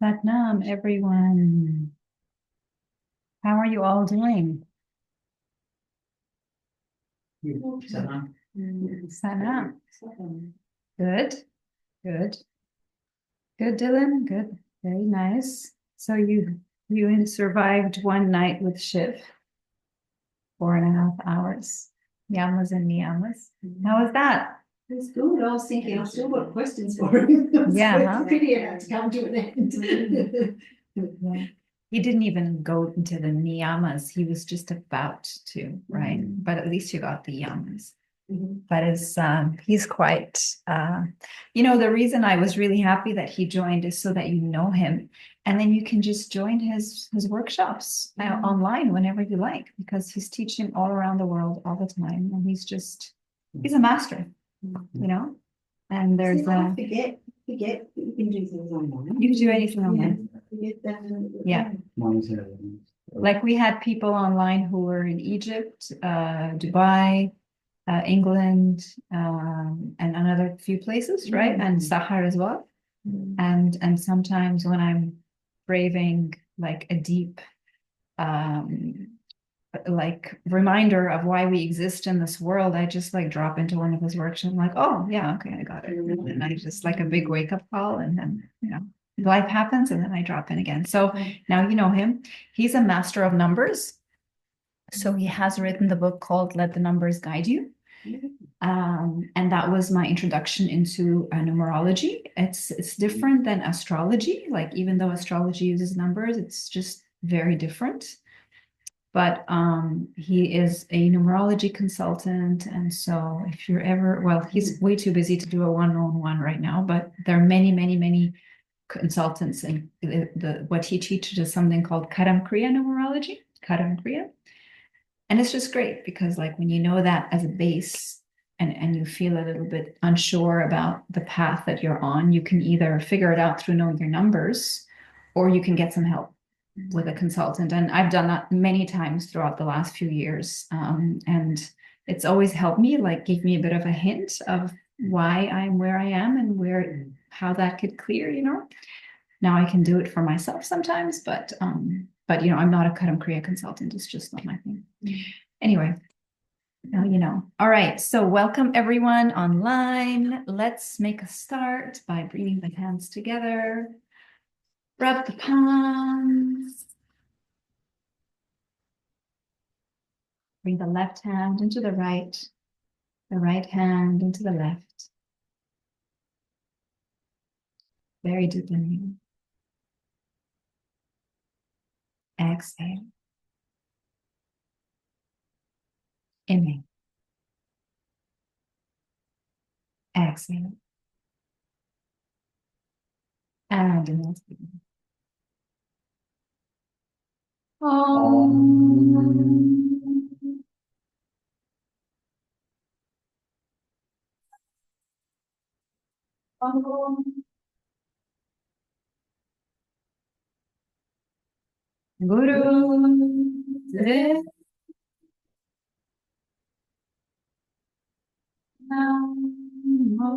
Satnam, everyone. How are you all doing? Satnam. Satnam. Good, good, good, Dylan. Good, very nice. So you survived one night with Shiv, 4.5 hours. Yamas and niyamas. How was that? It's good. I was thinking, I've still got questions for him. Yeah, huh? Pretty it had to come to an end. Yeah. He didn't even go into the niyamas. He was just about to, right? But at least you got the yamas. But he's quite, the reason I was really happy that he joined is so that you know him, and then you can just join his workshops online whenever you like, because he's teaching all around the world all the time, and he's a master, And there's Forget that you can do things online. You can do anything online. Forget that. Yeah. Like we had people online who were in Egypt, Dubai, England, and another few places, right? And Sahar as well. And sometimes when I'm craving like a deep like reminder of why we exist in this world, I just like drop into one of his workshops. I'm like, oh yeah, okay, I got it. And I just like a big wake up call, and then life happens, and then I drop in again. So now you know him. He's a master of numbers. So he has written the book called Let the Numbers Guide You. And that was my introduction into numerology. It's different than astrology. Like even though astrology uses numbers, it's just very different. But he is a numerology consultant, and so if you're ever, well, he's way too busy to do a one-on-one right now, but there are many, many, many consultants, and what he teaches is something called Karam Kriya numerology, Karam Kriya. And it's just great because like when you know that as a base, and you feel a little bit unsure about the path that you're on, you can either figure it out through knowing your numbers, or you can get some help with a consultant. And I've done that many times throughout the last few years. And it's always helped me, like give me a bit of a hint of why I'm where I am and how that could clear, Now I can do it for myself sometimes, but I'm not a Karam Kriya consultant. It's just not my thing. Anyway, now you know. All right, so welcome everyone online. Let's make a start by bringing the hands together. Rub the palms. Bring the left hand into the right hand into the left. Very deep inhale. Exhale. Inhale. Exhale. And inhale. Om. Om. Guru Dev Namo.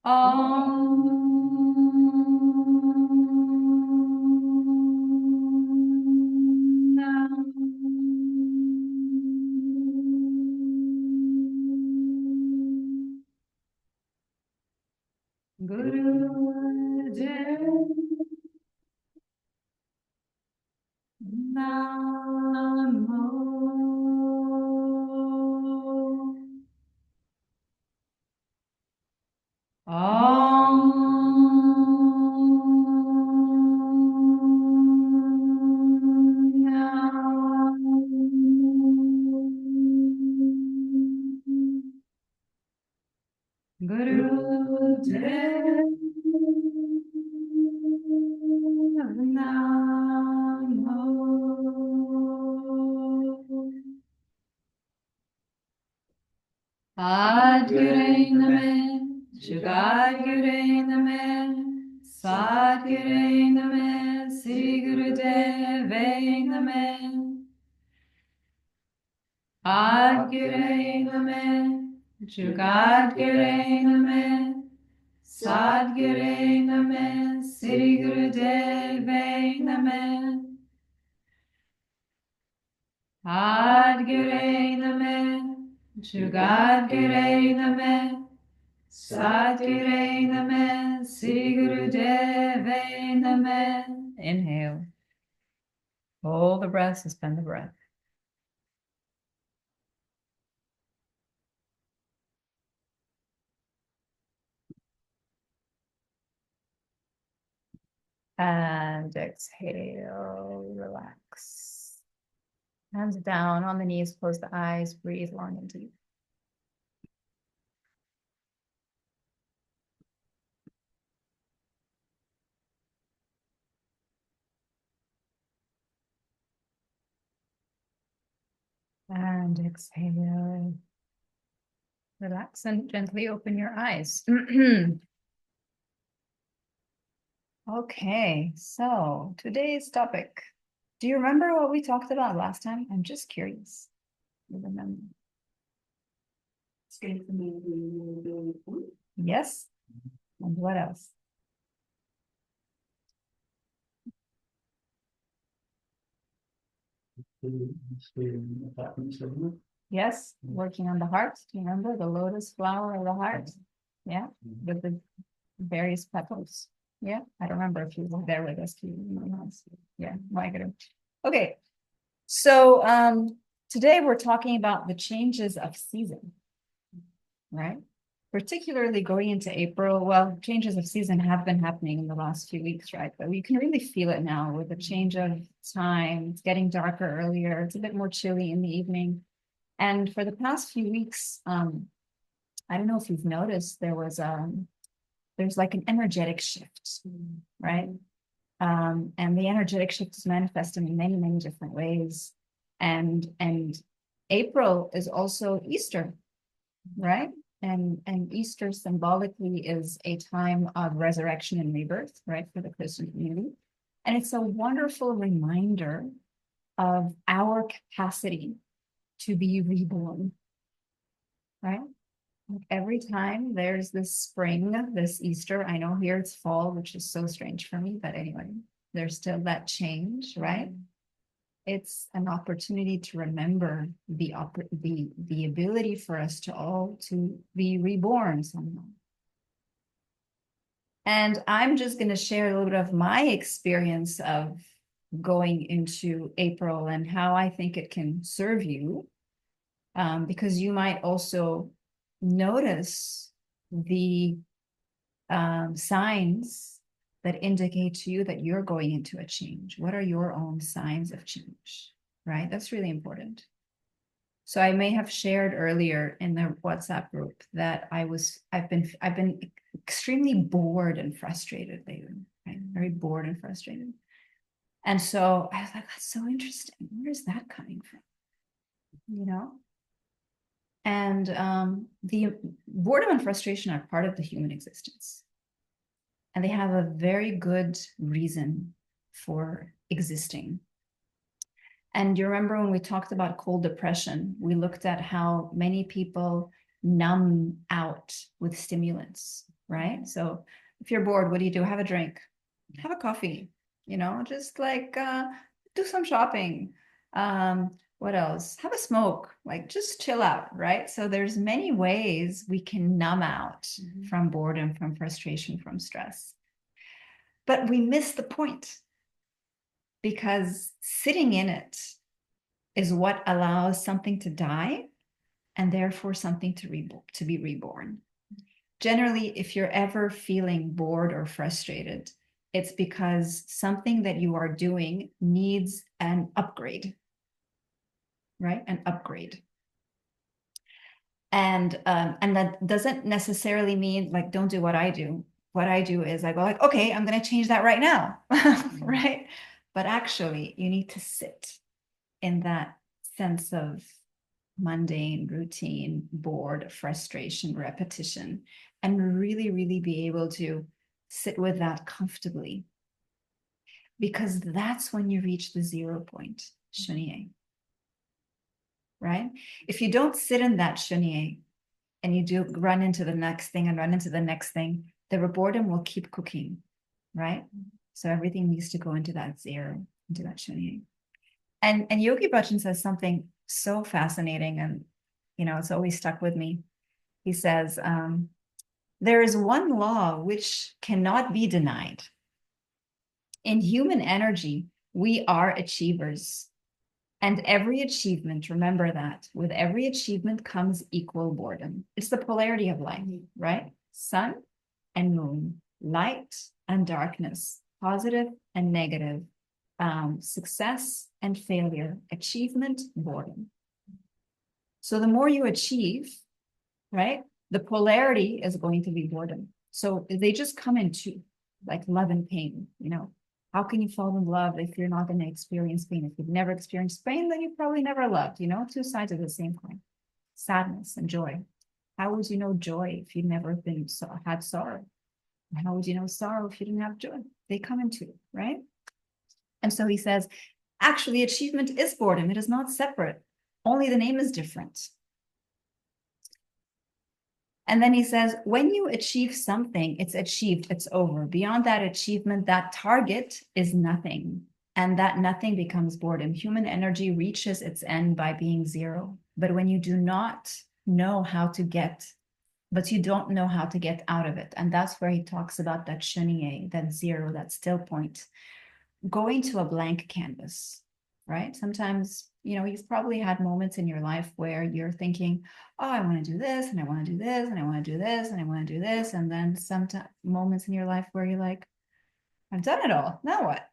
Om. Guru Dev Namo. Guru Dev Namo. Sadgurei Namah, Jugadgurei Namah, Sadgurei Namah, Sri Gurudevai Namah, Adgurei Namah, Jugadgure Name, Sadgure Name, Sri Gurudeve Name, Adgure Name, Jugadgure Name, Sadgure Name, Sri Gurudeve Name. Inhale. Hold the breath, suspend the breath. And exhale, relax. Hands down on the knees, close the eyes, breathe long and deep. And exhale. Relax and gently open your eyes. Okay, so today's topic. Do you remember what we talked about last time? I'm just curious. You remember? Yes. And what else? Yes, working on the heart. Do you remember the lotus flower of the heart? Yeah, with the various petals. Yeah, I don't remember if you were there with us. Yeah, my good. Okay, so today we're talking about the changes of season, right? Particularly going into April. Well, changes of season have been happening in the last few weeks, right? But we can really feel it now with the change of time. It's getting darker earlier. It's a bit more chilly in the evening. And for the past few weeks, I don't know if you've noticed, there's like an energetic shift, right? And the energetic shift is manifesting in many, many different ways. And April is also Easter, right? And Easter symbolically is a time of resurrection and rebirth, right, for the Christian community. And it's a wonderful reminder of our capacity to be reborn, right? Like every time there's this spring, this Easter, I know here it's fall, which is so strange for me, but anyway, there's still that change, right? It's an opportunity to remember the ability for us to all to be reborn somehow. And I'm just going to share a little bit of my experience of going into April and how I think it can serve you, because you might also notice the signs that indicate to you that you're going into a change. What are your own signs of change, right? That's really important. So I may have shared earlier in the WhatsApp group that I've been extremely bored and frustrated lately, right? Very bored and frustrated. And so I was like, that's so interesting. Where's that coming from? You know? And the boredom and frustration are part of the human existence. And they have a very good reason for existing. And you remember when we talked about cold depression, we looked at how many people numb out with stimulants, right? So if you're bored, what do? Have a drink, have a coffee, just like do some shopping. What else? Have a smoke, like just chill out, right? So there's many ways we can numb out from boredom, from frustration, from stress. But we miss the point, because sitting in it is what allows something to die and therefore something to be reborn. Generally, if you're ever feeling bored or frustrated, it's because something that you are doing needs an upgrade, right? An upgrade. And that doesn't necessarily mean like, don't do what I do. What I do is I go like, okay, I'm going to change that right now, right? But actually, you need to sit in that sense of mundane, routine, bored, frustration, repetition, and really, really be able to sit with that comfortably. Because that's when you reach the 0 point, Shunye. Right? If you don't sit in that Shunye, and you do run into the next thing and run into the next thing, the boredom will keep cooking, right? So everything needs to go into that zero, into that shunying. And Yogi Bhajan says something so fascinating, and it's always stuck with me. He says, there is one law which cannot be denied. In human energy, we are achievers. And every achievement, remember that, with every achievement comes equal boredom. It's the polarity of life, right? Sun and moon, light and darkness, positive and negative, success and failure, achievement, boredom. So the more you achieve, right, the polarity is going to be boredom. So they just come in two, like love and pain, How can you fall in love if you're not going to experience pain? If you've never experienced pain, then you probably never loved, two sides of the same coin. Sadness and joy. How would you know joy if you've never had sorrow? How would you know sorrow if you didn't have joy? They come in two, right? And so he says, actually, achievement is boredom. It is not separate. Only the name is different. And then he says, when you achieve something, it's achieved, it's over. Beyond that achievement, that target is nothing. And that nothing becomes boredom. Human energy reaches its end by being zero. But when you do not know how to get, but you don't know how to get out of it. And that's where he talks about that shunying, that zero, that still point, going to a blank canvas, right? Sometimes, you've probably had moments in your life where you're thinking, oh, I want to do this, and I want to do this, and I want to do this, and I want to do this. And then some moments in your life where you're like, I've done it all. Now what?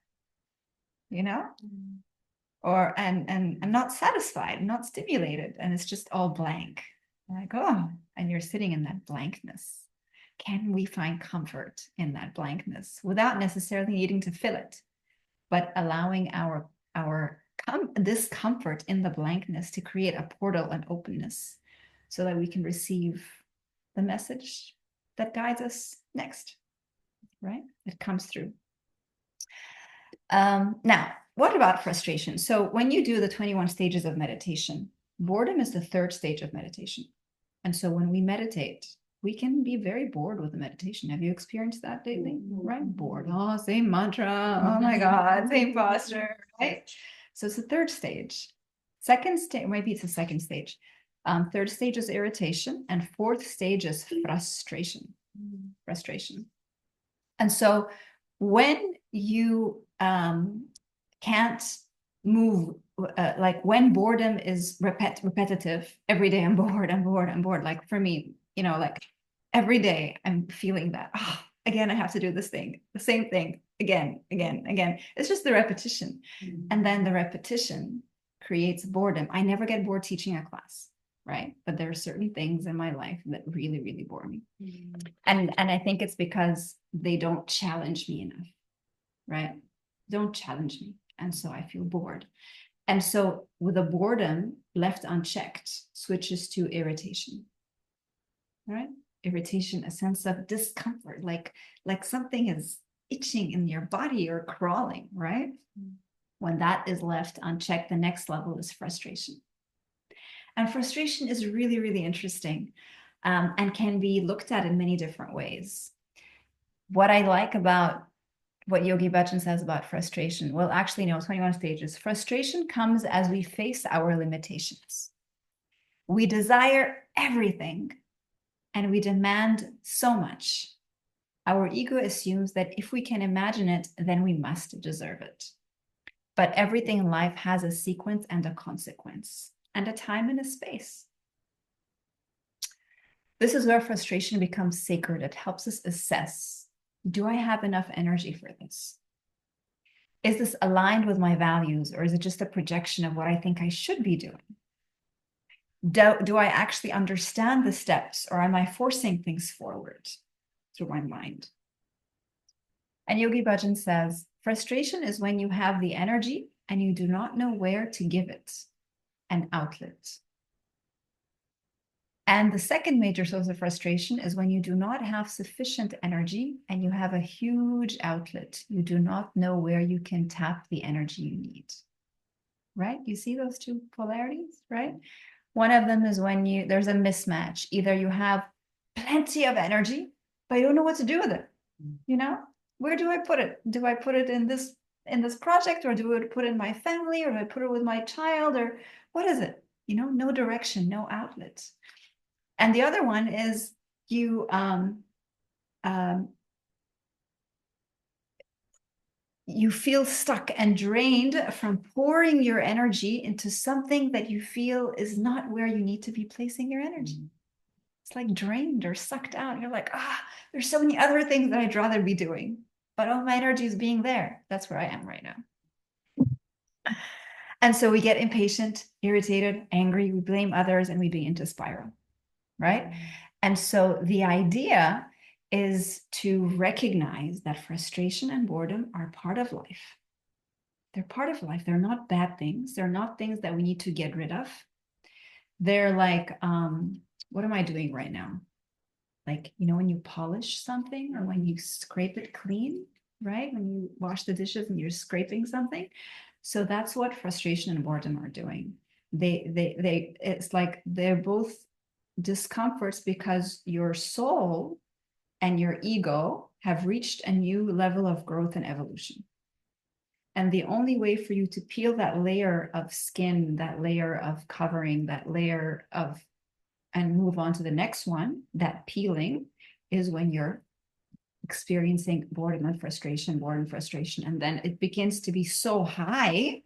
Or and I'm not satisfied, not stimulated, and it's just all blank. Like, oh, and you're sitting in that blankness. Can we find comfort in that blankness without necessarily needing to fill it, but allowing our discomfort in the blankness to create a portal and openness so that we can receive the message that guides us next, right? It comes through. Now, what about frustration? So when you do the 21 stages of meditation, boredom is the third stage of meditation. And so when we meditate, we can be very bored with the meditation. Have you experienced that lately? Right? Bored. Oh, same mantra. Oh my God, same posture, right? So it's the third stage. Second stage, maybe it's the second stage. Third stage is irritation, and fourth stage is frustration. Frustration. And so when you can't move, like when boredom is repetitive, every day I'm bored. Like for me, like every day I'm feeling that, again, I have to do this thing, the same thing again. It's just the repetition. And then the repetition creates boredom. I never get bored teaching a class, right? But there are certain things in my life that really, really bore me. And I think it's because they don't challenge me enough, right? Don't challenge me. And so I feel bored. And so with the boredom left unchecked switches to irritation, right? Irritation, a sense of discomfort, like something is itching in your body or crawling, right? When that is left unchecked, the next level is frustration. And frustration is really, really interesting, and can be looked at in many different ways. What I like about what Yogi Bhajan says about frustration, well, actually, no, 21 stages. Frustration comes as we face our limitations. We desire everything, and we demand so much. Our ego assumes that if we can imagine it, then we must deserve it. But everything in life has a sequence and a consequence, and a time and a space. This is where frustration becomes sacred. It helps us assess, do I have enough energy for this? Is this aligned with my values, or is it just a projection of what I think I should be doing? Do I actually understand the steps, or am I forcing things forward through my mind? And Yogi Bhajan says, frustration is when you have the energy and you do not know where to give it an outlet. And the second major source of frustration is when you do not have sufficient energy and you have a huge outlet. You do not know where you can tap the energy you need, right? You see those two polarities, right? One of them is when there's a mismatch. Either you have plenty of energy, but you don't know what to do with it. You know, where do I put it? Do I put it in this project, or do I put it in my family, or do I put it with my child, or what is it? You know, no direction, no outlet. And the other one is you um, you feel stuck and drained from pouring your energy into something that you feel is not where you need to be placing your energy. It's like drained or sucked out. You're like, there's so many other things that I'd rather be doing, but all my energy is being there. That's where I am right now. And so we get impatient, irritated, angry, we blame others, and we begin to spiral, right? And so the idea is to recognize that frustration and boredom are part of life. They're part of life. They're not bad things. They're not things that we need to get rid of. They're like, what am I doing right now? Like, you know, when you polish something or when you scrape it clean, right? When you wash the dishes and you're scraping something. So that's what frustration and boredom are doing. It's like they're both discomforts because your soul and your ego have reached a new level of growth and evolution. And the only way for you to peel that layer of skin, that layer of covering, that layer of, and move on to the next one, that peeling, is when you're experiencing boredom and frustration, and then it begins to be so high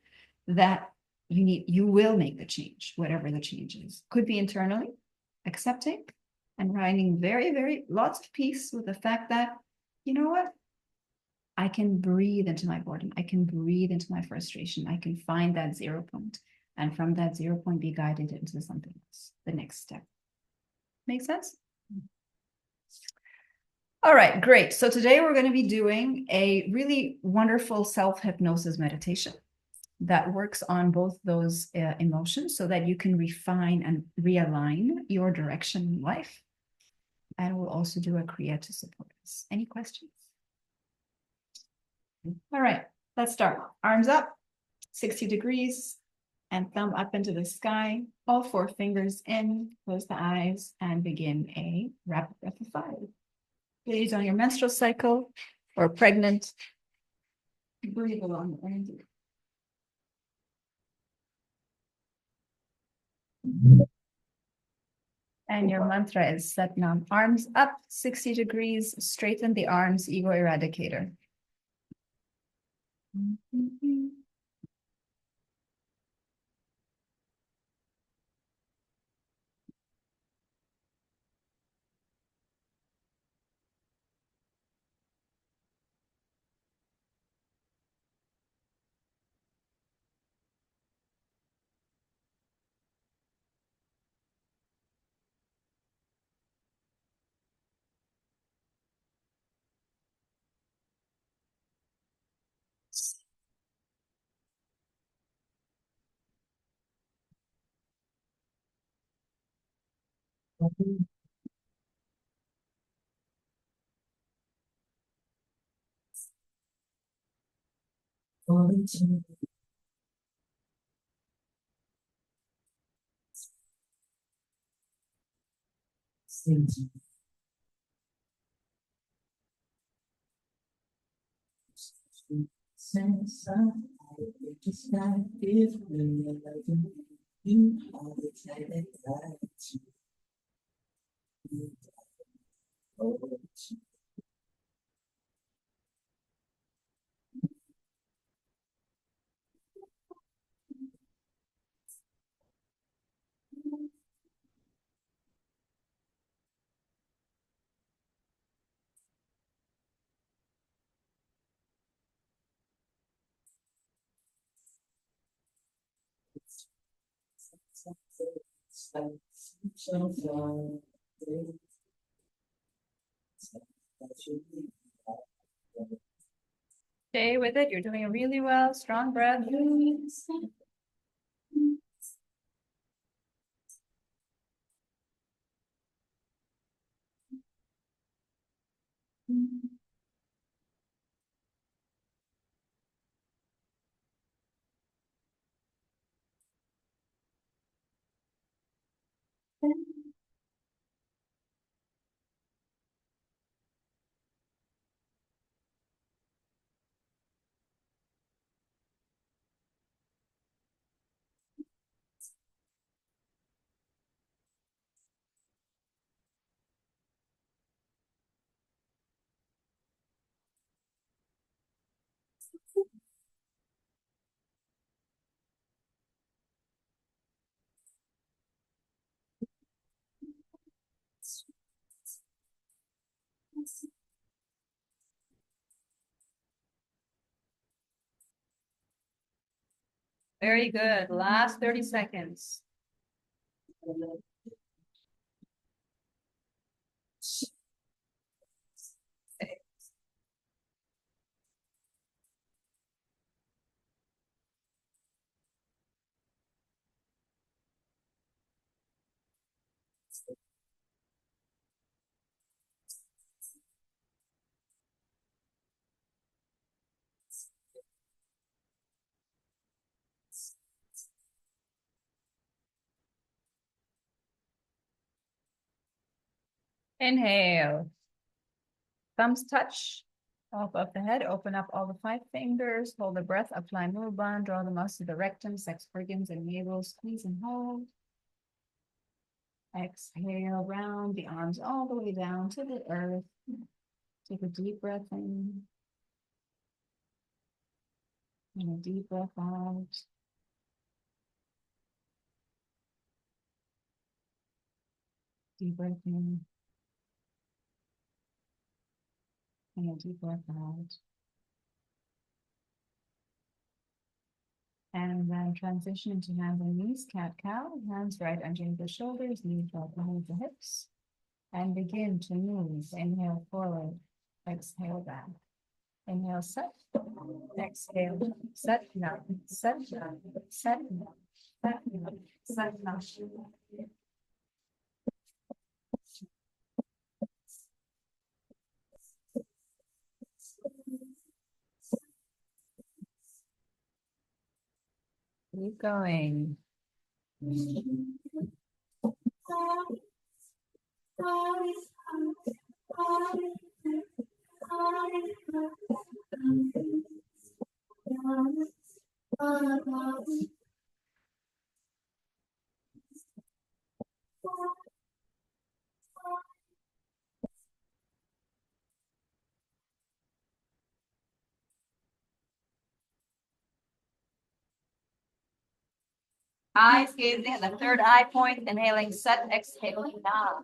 that you will make the change, whatever the change is. Could be internally, accepting and finding very, very lots of peace with the fact that, you know what, I can breathe into my boredom. I can breathe into my frustration. I can find that 0 point. And from that 0 point, be guided into something else, the next step. Make sense? All right, great. So today we're going to be doing a really wonderful self-hypnosis meditation that works on both those emotions so that you can refine and realign your direction in life. And we'll also do a Kriya to support us. Any questions? All right, let's start. Arms up, 60 degrees, and thumb up into the sky. All 4 fingers in, close the eyes, and begin a rapid breath of 5. Ladies on your menstrual cycle or pregnant, breathe along the energy. And your mantra is Satnam. Arms up, 60 degrees, straighten the arms, ego eradicator. Stay with it. You're doing really well. Strong breath. Very good. Last 30 seconds. Inhale. Thumbs touch off of the head. Open up all the 5 fingers. Hold the breath. Apply Mudban. Draw the muscle to the rectum, sex organs, and navel. Squeeze and hold. Exhale, round the arms all the way down to the earth. Take a deep breath in. And a deep breath out. Deep breath in. And a deep breath out. And then transition into hands and knees, cat-cow. Hands right underneath the shoulders, knees right behind the hips. And begin to move. Inhale forward. Exhale back. Inhale, set. Exhale, set now. Set now. Set now. Set now. Set now. Keep going. Eyes gazing at the third eye point, inhaling, set, exhaling, down.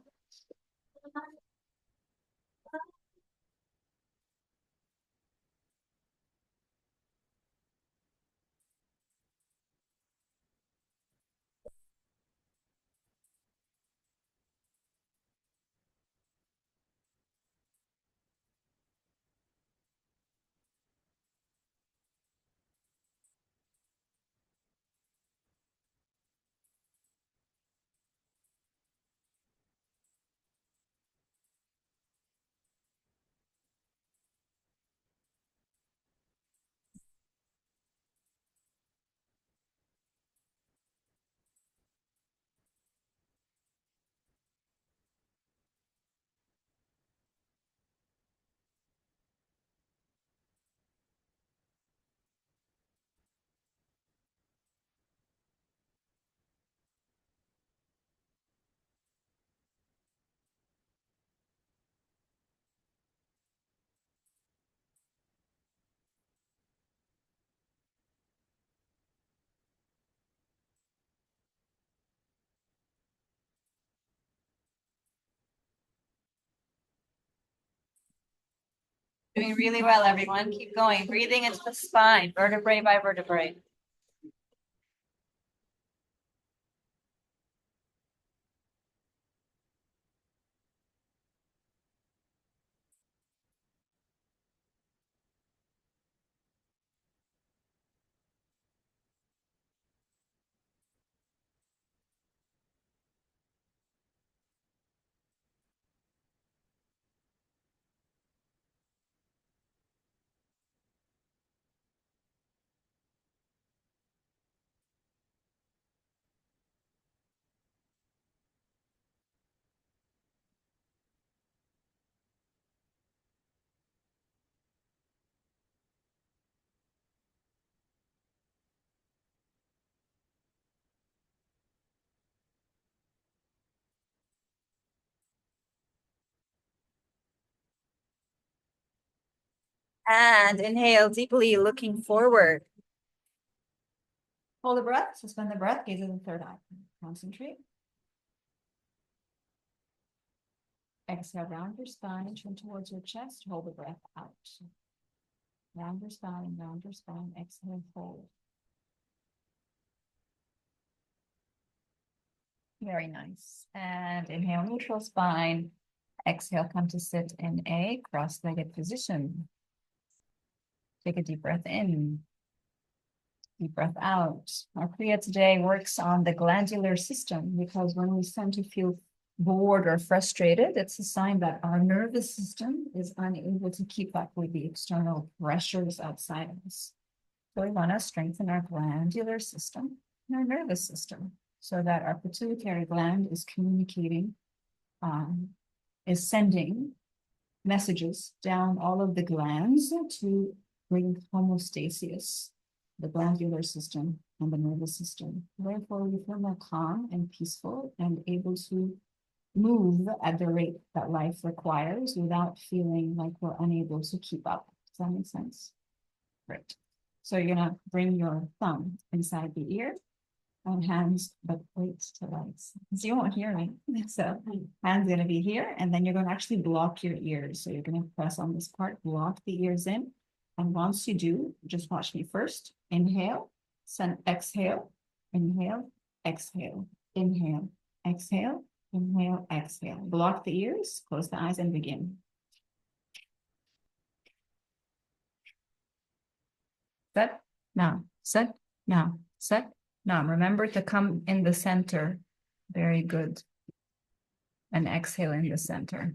Doing really well, everyone. Keep going. Breathing into the spine, vertebrae by vertebrae. And inhale deeply, looking forward. Hold the breath, suspend the breath, gaze at the third eye. Concentrate. Exhale, round your spine, turn towards your chest, hold the breath out. Round your spine, exhale, hold. Very nice. And inhale, neutral spine. Exhale, come to sit in a cross-legged position. Take a deep breath in. Deep breath out. Our Kriya today works on the glandular system because when we tend to feel bored or frustrated, it's a sign that our nervous system is unable to keep up with the external pressures outside of us. So we want to strengthen our glandular system and our nervous system so that our pituitary gland is communicating, is sending messages down all of the glands to bring homeostasis, the glandular system and the nervous system. Therefore, we feel more calm and peaceful and able to move at the rate that life requires without feeling like we're unable to keep up. Does that make sense? Great. So you're gonna bring your thumb inside the ear and hands, but wait till I, so you won't hear me. So hands gonna be here, and then you're gonna actually block your ears. So you're gonna press on this part, block the ears in. And once you do, just watch me first. Inhale, send exhale, inhale, exhale, inhale, exhale, inhale, exhale. Block the ears, close the eyes and begin. Set, now, set, now, set, now. Remember to come in the center. Very good. And exhale in the center.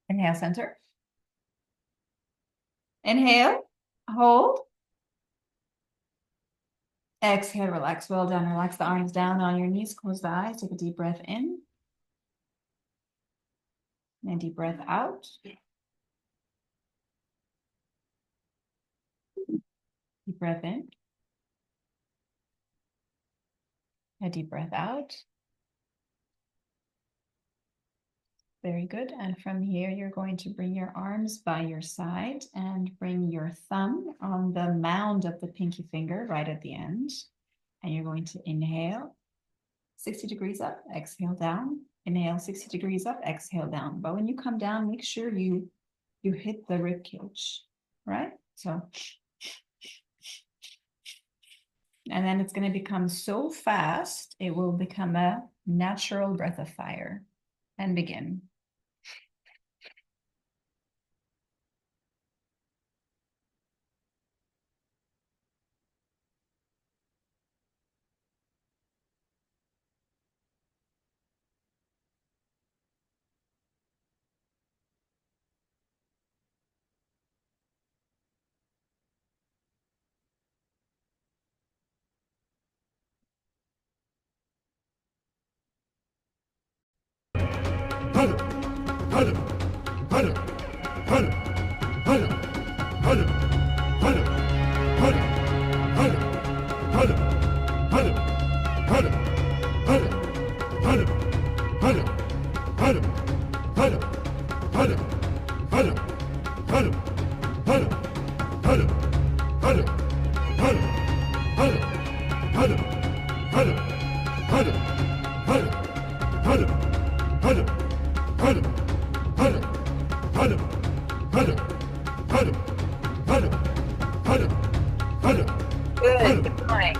Inhale, center. Inhale, hold. Exhale, relax, well done. Relax the arms down on your knees, close the eyes, take a deep breath in. And deep breath out. Deep breath in. A deep breath out. Very good. And from here, you're going to bring your arms by your side and bring your thumb on the mound of the pinky finger right at the end. And you're going to inhale 60 degrees up, exhale down. Inhale 60 degrees up, exhale down. But when you come down, make sure you hit the rib cage, right? So And then it's going to become so fast, it will become a natural breath of fire. And begin. Good, keep going.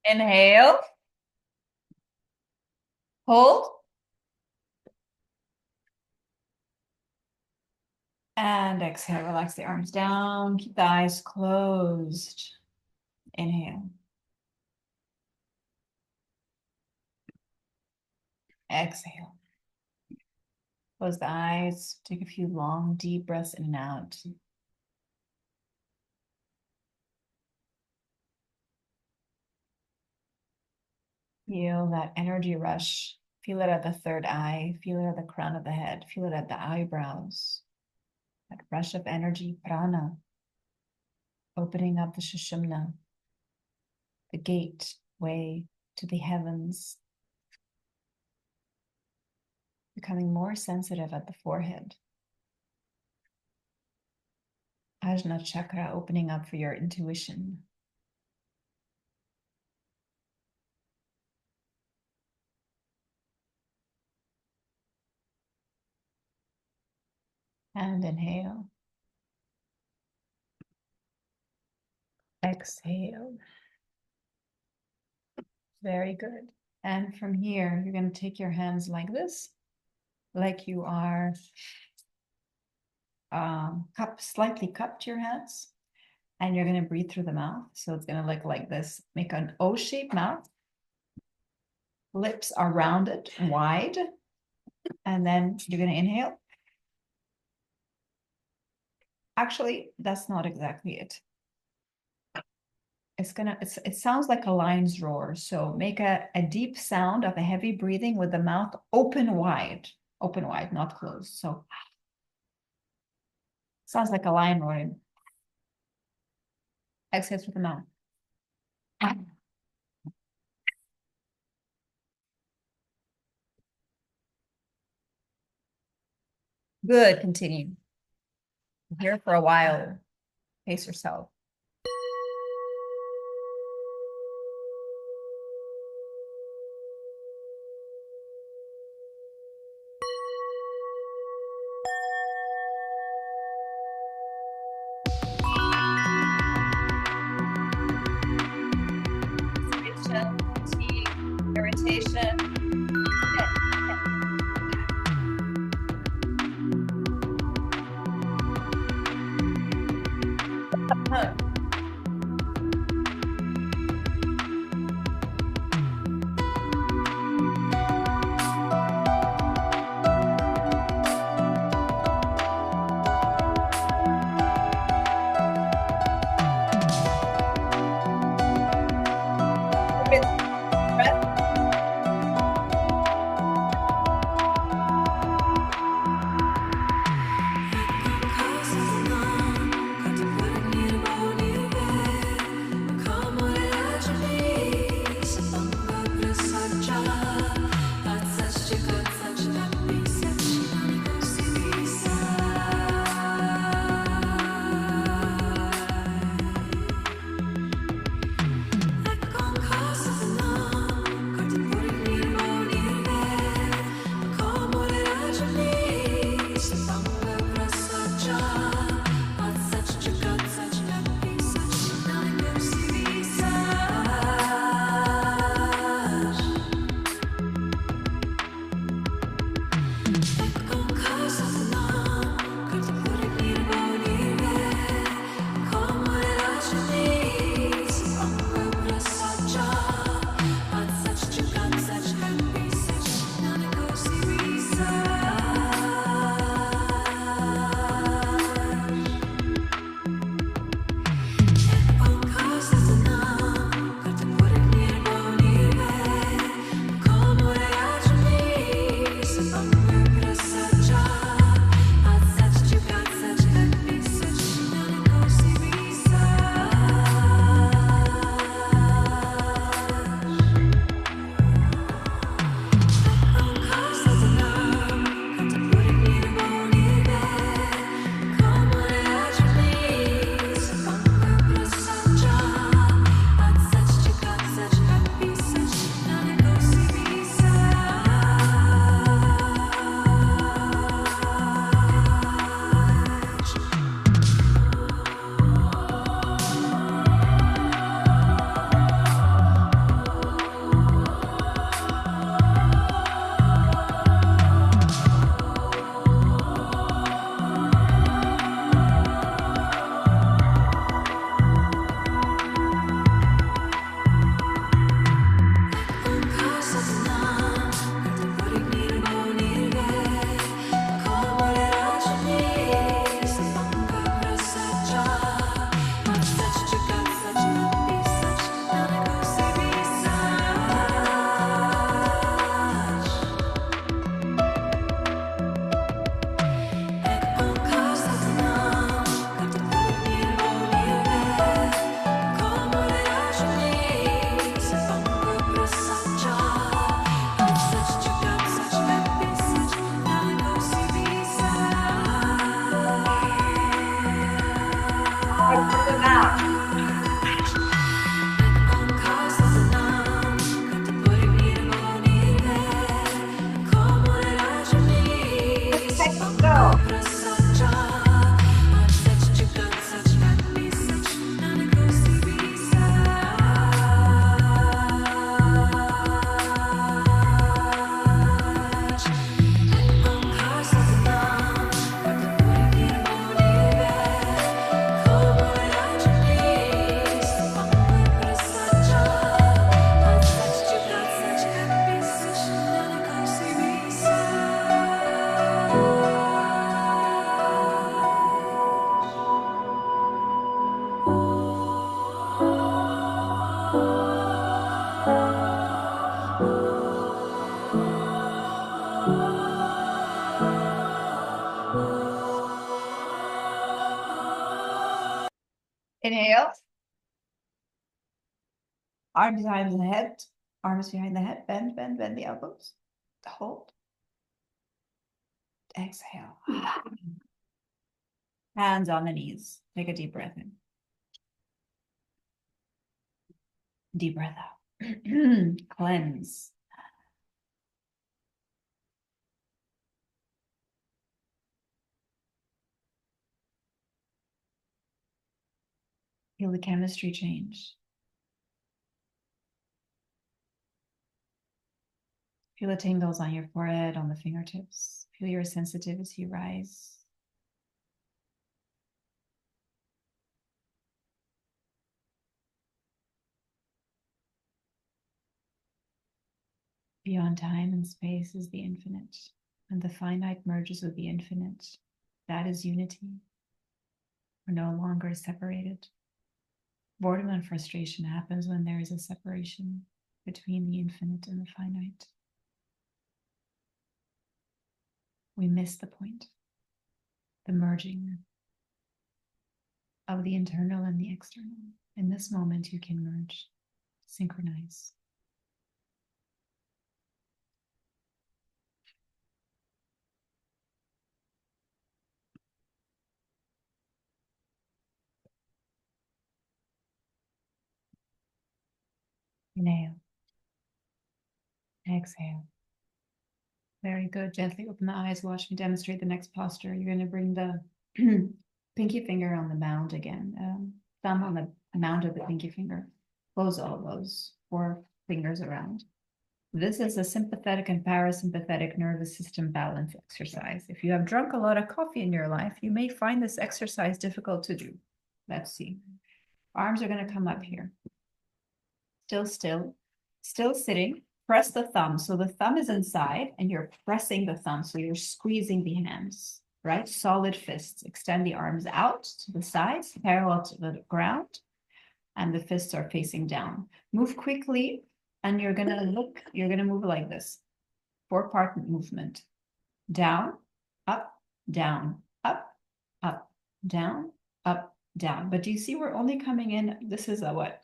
Inhale. Hold. And exhale, relax the arms down, keep the eyes closed. Inhale. Exhale. Close the eyes, take a few long, deep breaths in and out. Feel that energy rush. Feel it at the third eye. Feel it at the crown of the head. Feel it at the eyebrows. That rush of energy, prana, opening up the Sushumna, the gateway to the heavens, becoming more sensitive at the forehead. Ajna chakra opening up for your intuition. And inhale. Exhale. Very good. And from here, you're going to take your hands like this, like you are slightly cupped your hands. And you're going to breathe through the mouth. So it's going to look like this. Make an O-shaped mouth. Lips are rounded, wide. And then you're going to inhale. Actually, that's not exactly it. It sounds like a lion's roar. So make a deep sound of a heavy breathing with the mouth open wide, not closed. So sounds like a lion roaring. Exhale through the mouth. Good, continue. Here for a while. Pace yourself. Irritation. Huh. Inhale. Arms behind the head. Arms behind the head. Bend, bend, bend the elbows. Hold. Exhale. Hands on the knees. Take a deep breath in. Deep breath out. Cleanse. Feel the chemistry change. Feel the tingles on your forehead, on the fingertips. Feel your sensitivity rise. Beyond time and space is the infinite, and the finite merges with the infinite. That is unity. We're no longer separated. Boredom and frustration happens when there is a separation between the infinite and the finite. We miss the point, the merging of the internal and the external. In this moment, you can merge, synchronize. Inhale. Exhale. Very good. Gently open the eyes. Watch me demonstrate the next posture. You're going to bring the pinky finger on the mound again. Thumb on the mound of the pinky finger. Close all those 4 fingers around. This is a sympathetic and parasympathetic nervous system balance exercise. If you have drunk a lot of coffee in your life, you may find this exercise difficult to do. Let's see. Arms are going to come up here. Still sitting. Press the thumb. So the thumb is inside and you're pressing the thumb. So you're squeezing the hands, right? Solid fists. Extend the arms out to the sides, parallel to the ground. And the fists are facing down. Move quickly and you're going to move like this. 4-part movement. Down, up, down, up, up, down, up, down. But do you see we're only coming in, this is a what?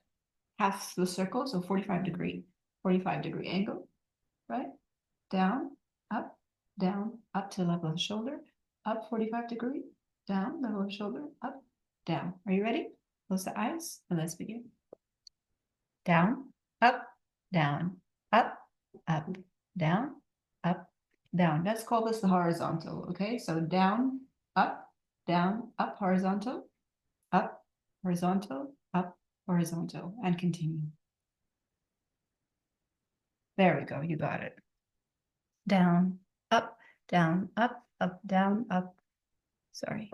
Half the circle, so 45 degree angle, right? Down, up to level of shoulder, up 45 degree, down, level of shoulder, up, down. Are you ready? Close the eyes and let's begin. Down, up, down, up, down, up, down. Let's call this the horizontal, okay? So down, up, horizontal, up, horizontal, up, horizontal, and continue. There we go, you got it. Down, up, down, up, down, up. Sorry.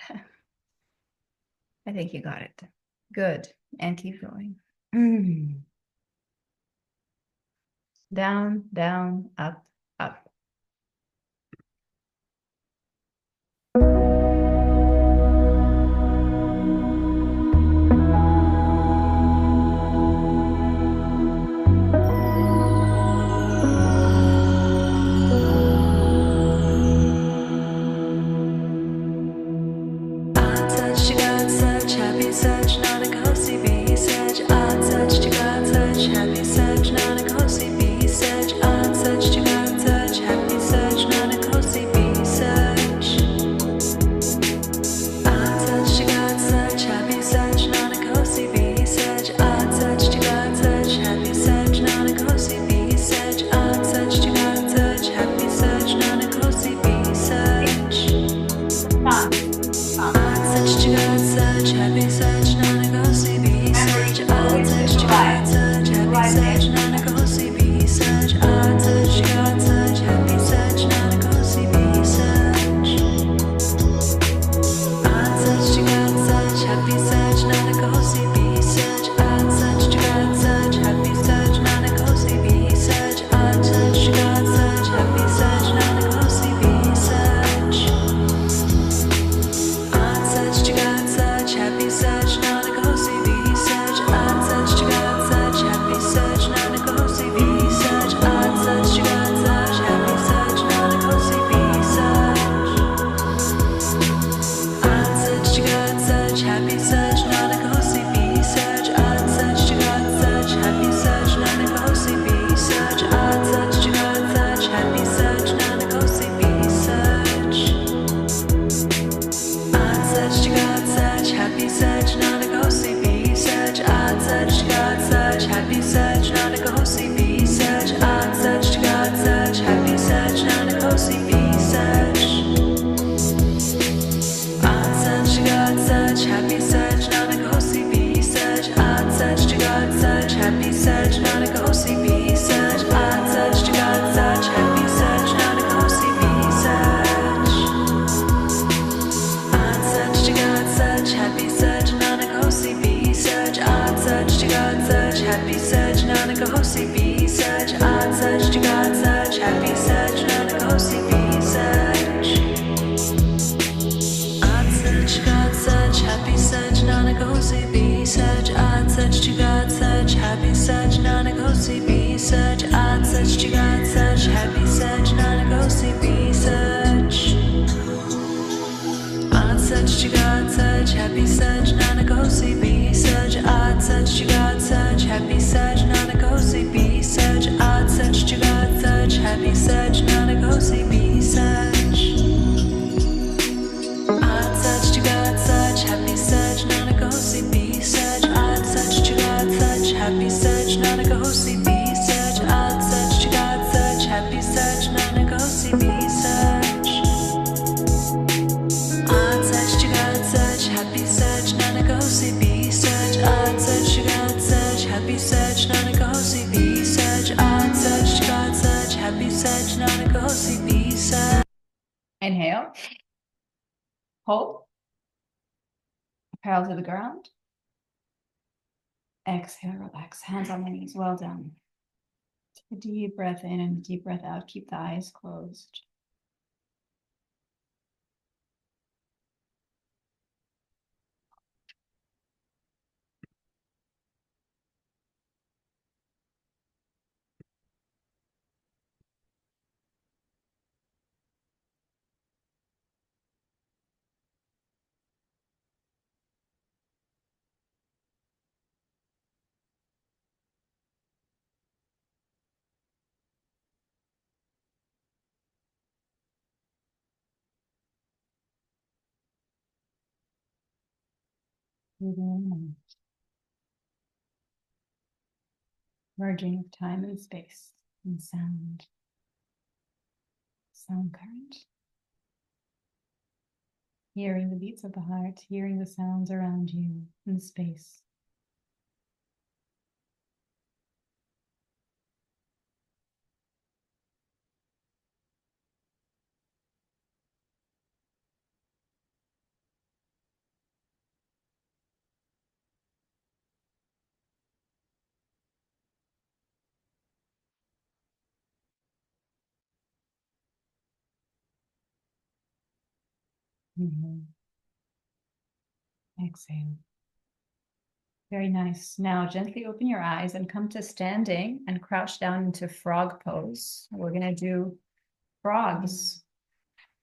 I think you got it. Good, and keep going. Down, down, up, up. Happy search, not a cozy bee search. I search to God, search, happy search, not a happy search, Nanak hosi be search, art search to God search, happy search, Nanak hosi be search. Art search, God search, happy search, Nanak hosi be search, art search to God search, happy search, Nanak hosi be search, art search to God search, happy search, Nanak hosi be search. Art search to God search, happy search, Nanak hosi be search, art search to God search, happy search, Nanak hosi be search, art search to God search, happy search, Nanak hosi be search. Art search to God search, happy search, Nanak hosi be search, art search to God search, happy search, Nanak hosi be search, art search to God search, happy search, Nanak hosi be search. Art search to God search, happy search, Nanak hosi be search, art search to God search, happy search, Nanak hosi be search, art search to God search, happy search, Nanak hosi be search. Inhale. Hold. Parallel to the ground. Exhale, relax. Hands on the knees. Well done. Take a deep breath in and a deep breath out. Keep the eyes closed. Breathing in. Merging of time and space and sound. Sound current. Hearing the beats of the heart, hearing the sounds around you in space. Inhale. Exhale. Very nice. Now gently open your eyes and come to standing and crouch down into frog pose. We're going to do frogs.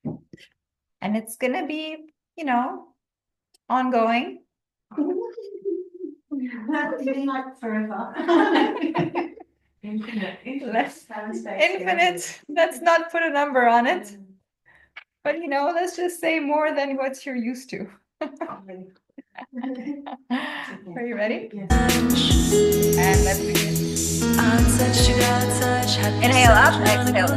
And it's going to be, ongoing. Like forever. Infinite. Infinite. Let's not put a number on it. But let's just say more than what you're used to. Are you ready? Yes. And let's begin. Inhale up, exhale.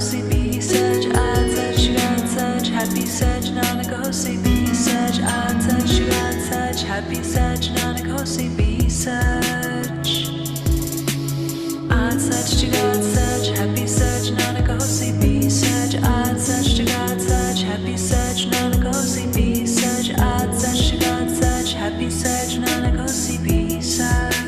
Happy search, Nanak hosi be search, art search to God search, happy search, Nanak hosi be search. Art search to God search, happy search, Nanak hosi be search, art search to God search, happy search, Nanak hosi be search, art search to God search, happy search, Nanak hosi be search.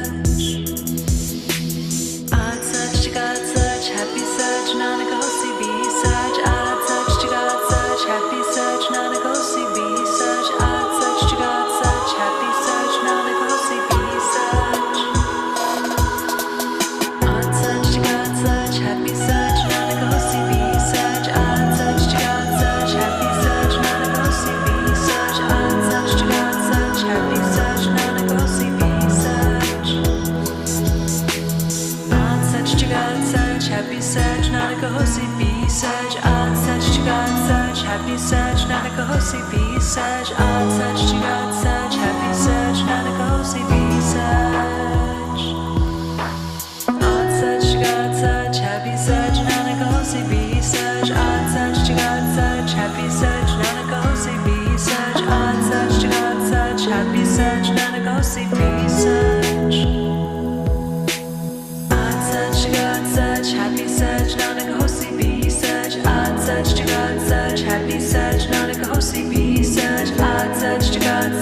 Art search to God search, happy search, Nanak hosi be search, art search to God search, happy search, Nanak hosi be search, art search to God search, happy search, Nanak hosi be search. Art search to God search, happy search, Nanak hosi be search, art search to God search, happy search, Nanak hosi be search, art search to God search, happy search, Nanak hosi be search. Art search to God search, happy search, Nanak hosi be search, art search to God search, happy search, Nanak hosi be search, art search to God search, happy search, Nanak hosi be search. Art search to God search, happy search, Nanak hosi be search, art search to God search, happy search, Nanak hosi be search, art search to God search, happy search, Nanak hosi be search. Art search to God search, happy search, Nanak hosi be search, art search to God search, happy search, Nanak hosi be search, art search to God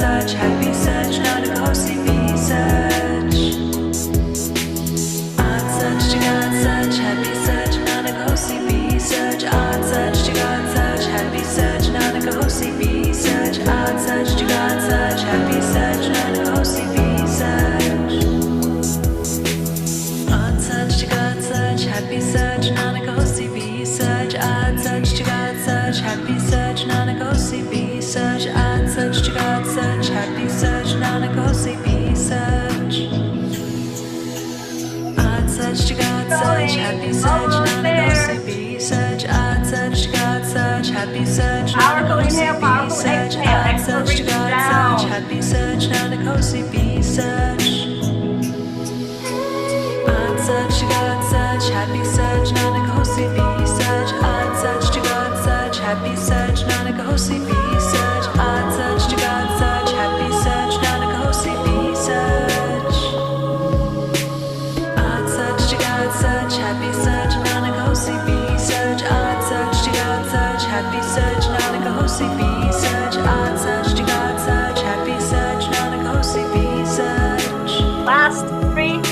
Such to God, such happy, such non-go sleepy, such such to God, such happy, such non-go sleepy, such such to God, such happy, such non-go sleepy, such such to God, such happy, such non-go sleepy, such such to God, such happy, such non-go sleepy, such such to God, such happy, such non-go sleepy, such such to God, such happy, such non-go sleepy, such such to God, such happy, such non-go sleepy, such such to God, such happy, such non-go sleepy, such Last 3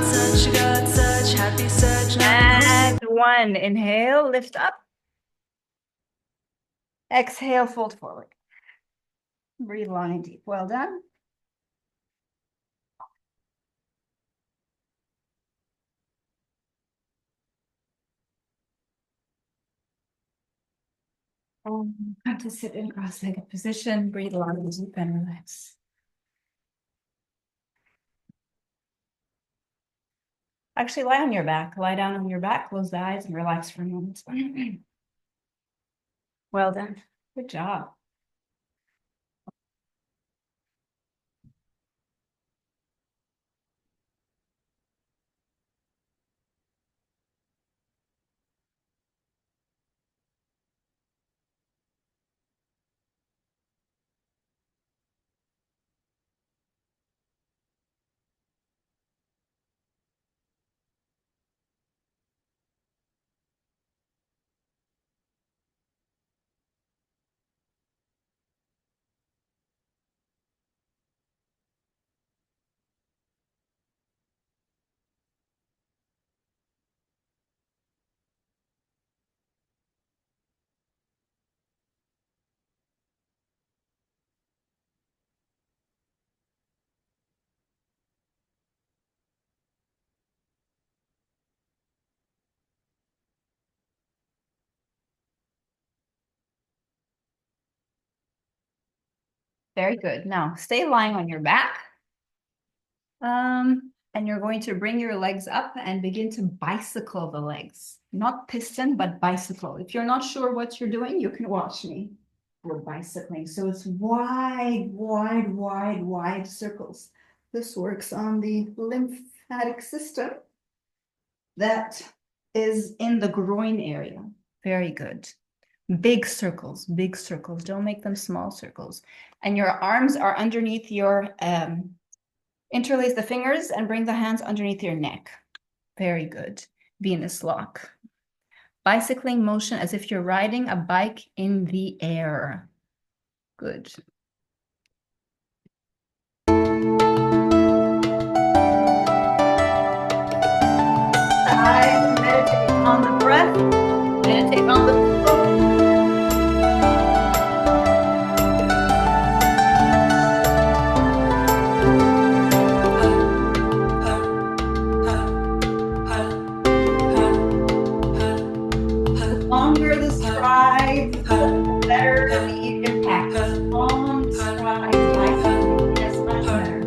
such to God, such happy, such and 1. Inhale, lift up. Exhale, fold forward. Breathe long and deep. Well done. Come to sit in cross-legged position. Breathe long and deep and relax. Actually, lie on your back. Lie down on your back, close the eyes, and relax for a moment. Well done. Good job. Very good. Now, stay lying on your back. And you're going to bring your legs up and begin to bicycle the legs. Not piston, but bicycle. If you're not sure what you're doing, you can watch me. We're bicycling. So it's wide, wide, wide, wide circles. This works on the lymphatic system that is in the groin area. Very good. Big circles, big circles. Don't make them small circles. And your arms are underneath your interlace the fingers and bring the hands underneath your neck. Very good. Venus lock. Bicycling motion as if you're riding a bike in the air. Good. Eyes, meditate on the breath, meditate on the flow. Longer the stride, the better the impact. Long strides, bicycling is much better.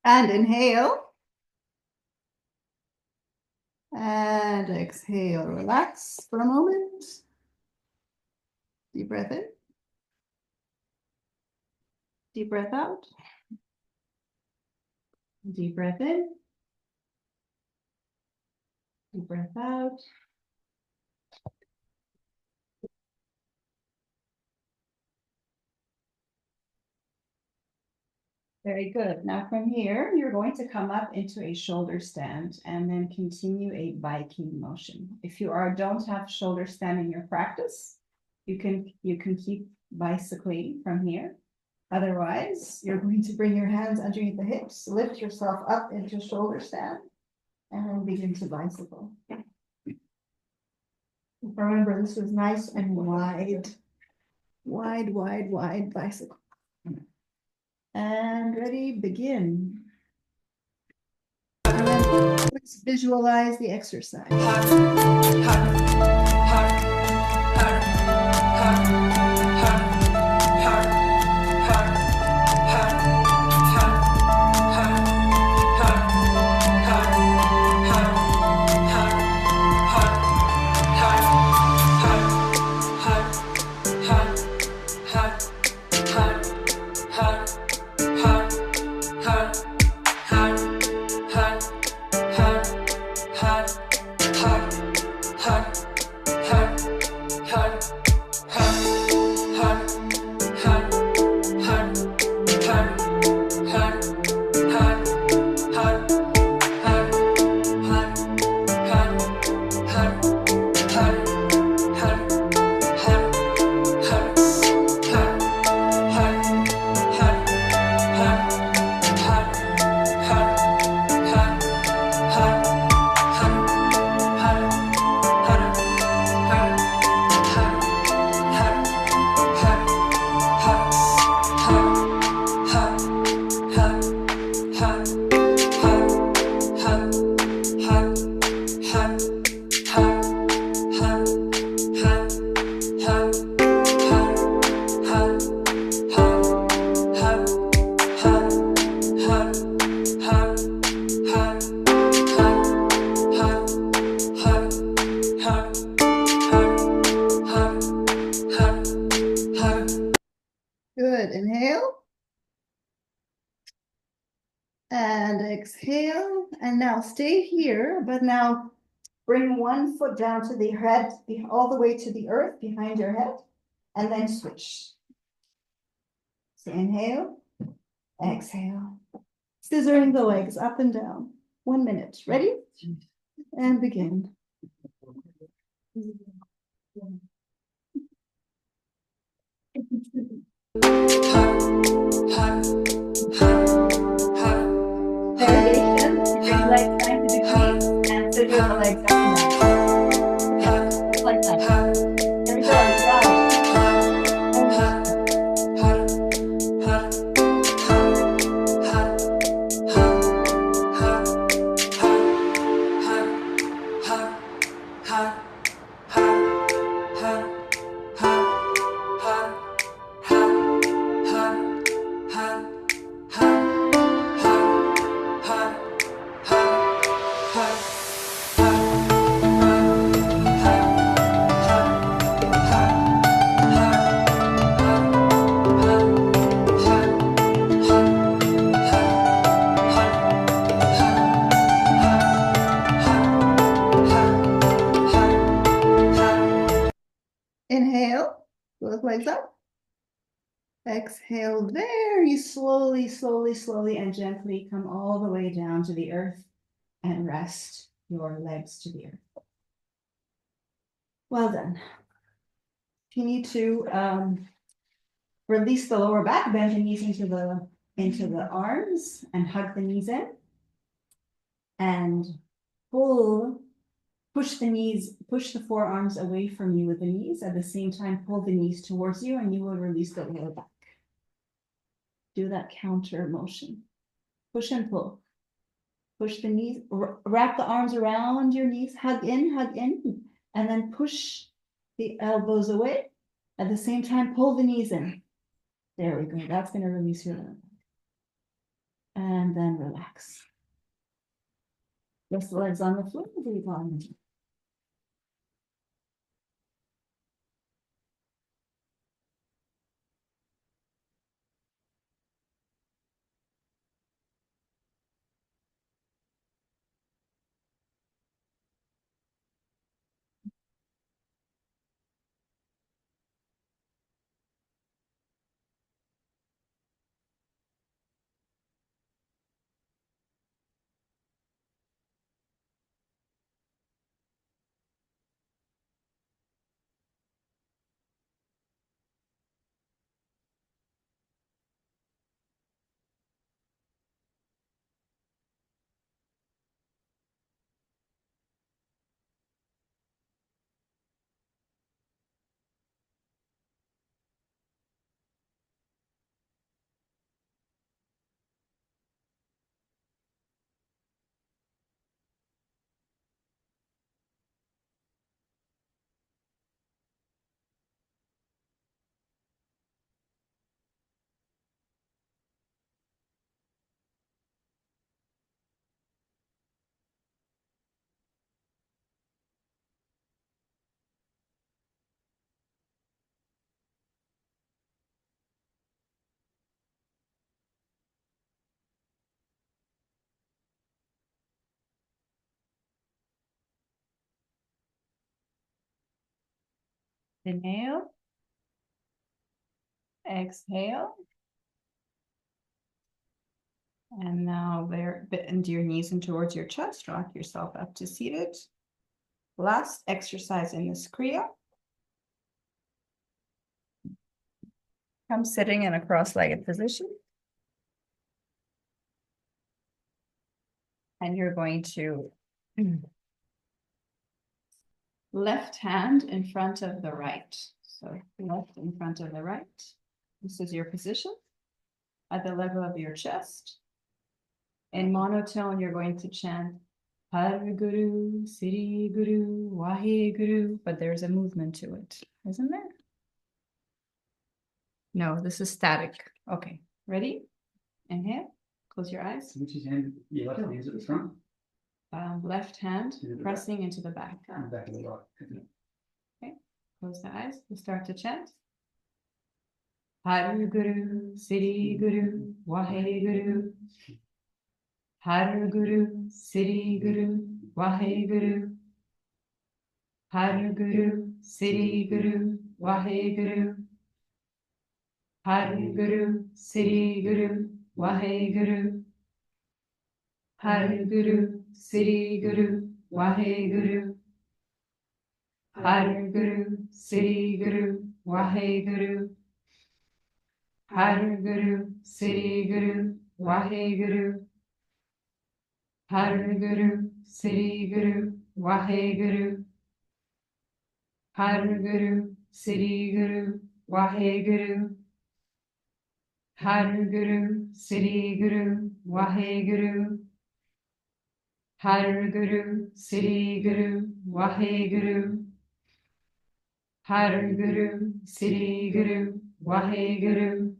And inhale. And exhale, relax for a moment. Deep breath in. Deep breath out. Deep breath in. Deep breath out. Very good. Now from here, you're going to come up into a shoulder stand and then continue a biking motion. If you don't have shoulder stand in your practice, you can keep bicycling from here. Otherwise, you're going to bring your hands underneath the hips, lift yourself up into shoulder stand, and then begin to bicycle. Remember, this is nice and wide bicycle. And ready, begin. And then let's visualize the exercise. Good, inhale. And exhale, and now stay here, but now bring one foot down to the head, all the way to the earth behind your head, and then switch. So inhale, exhale. Scissoring the legs up and down. 1 minute. Ready? And begin. Variation. Bring legs back to the feet and scissor the legs up and down. Just like that. Here we go. Inhale, both legs up. Exhale, very slowly, and gently come all the way down to the earth and rest your legs to the earth. Well done. Continue to release the lower back, bend the knees into the arms and hug the knees in. And pull push the knees, push the forearms away from you with the knees. At the same time, pull the knees towards you and you will release the lower back. Do that counter motion. Push and pull. Push the knees, wrap the arms around your knees, hug in, and then push the elbows away. At the same time, pull the knees in. There we go. That's going to release your lower back. And then relax. Rest the legs on the floor. Breathe on. Inhale. Exhale. And now bend your knees in towards your chest. Rock yourself up to seated. Last exercise in this Kriya. Come sitting in a cross-legged position. And you're going to left hand in front of the right. So left in front of the right. This is your position at the level of your chest. In monotone, you're going to chant Har Guru, Siri Guru, Wahe Guru, but there's a movement to it, isn't there? No, this is static. Okay, ready? Inhale, close your eyes. Which is hand, your left hand is at the front. Left hand To the pressing into the back. And back of the right. Okay, close the eyes. We start to chant. Har Guru, Siri Guru, Wahe Guru. Har Guru, Siri Guru, Wahe Guru. Har Guru, Siri Guru, Wahe Guru. Har Guru, Siri Guru, Wahe Guru. Har Guru, Siri Guru, Wahe Guru. Har Guru, Siri Guru, Wahe Guru. Har Guru, Siri Guru, Wahe Guru. Har Guru, Siri Guru, Wahe Guru. Har Guru, Siri Guru, Wahe Guru. Har Guru, Siri Guru, Wahe Guru. Har Guru, Siri Guru, Wahe Guru. Har Guru, Siri Guru, Wahe Guru.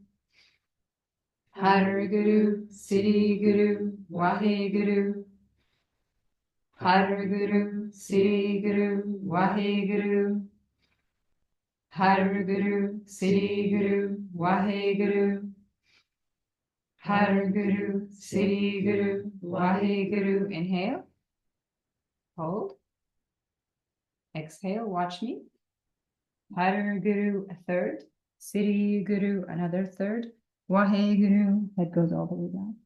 Har Guru, Siri Guru, Wahe Guru. Har Guru, Siri Guru, Wahe Guru. Har Guru, Siri Guru, Wahe Guru. Har Guru, Siri Guru, Wahe Guru. Inhale. Hold. Exhale, watch me. Har Guru, a third. Siri Guru, another third. Wahe Guru, that goes all the way down.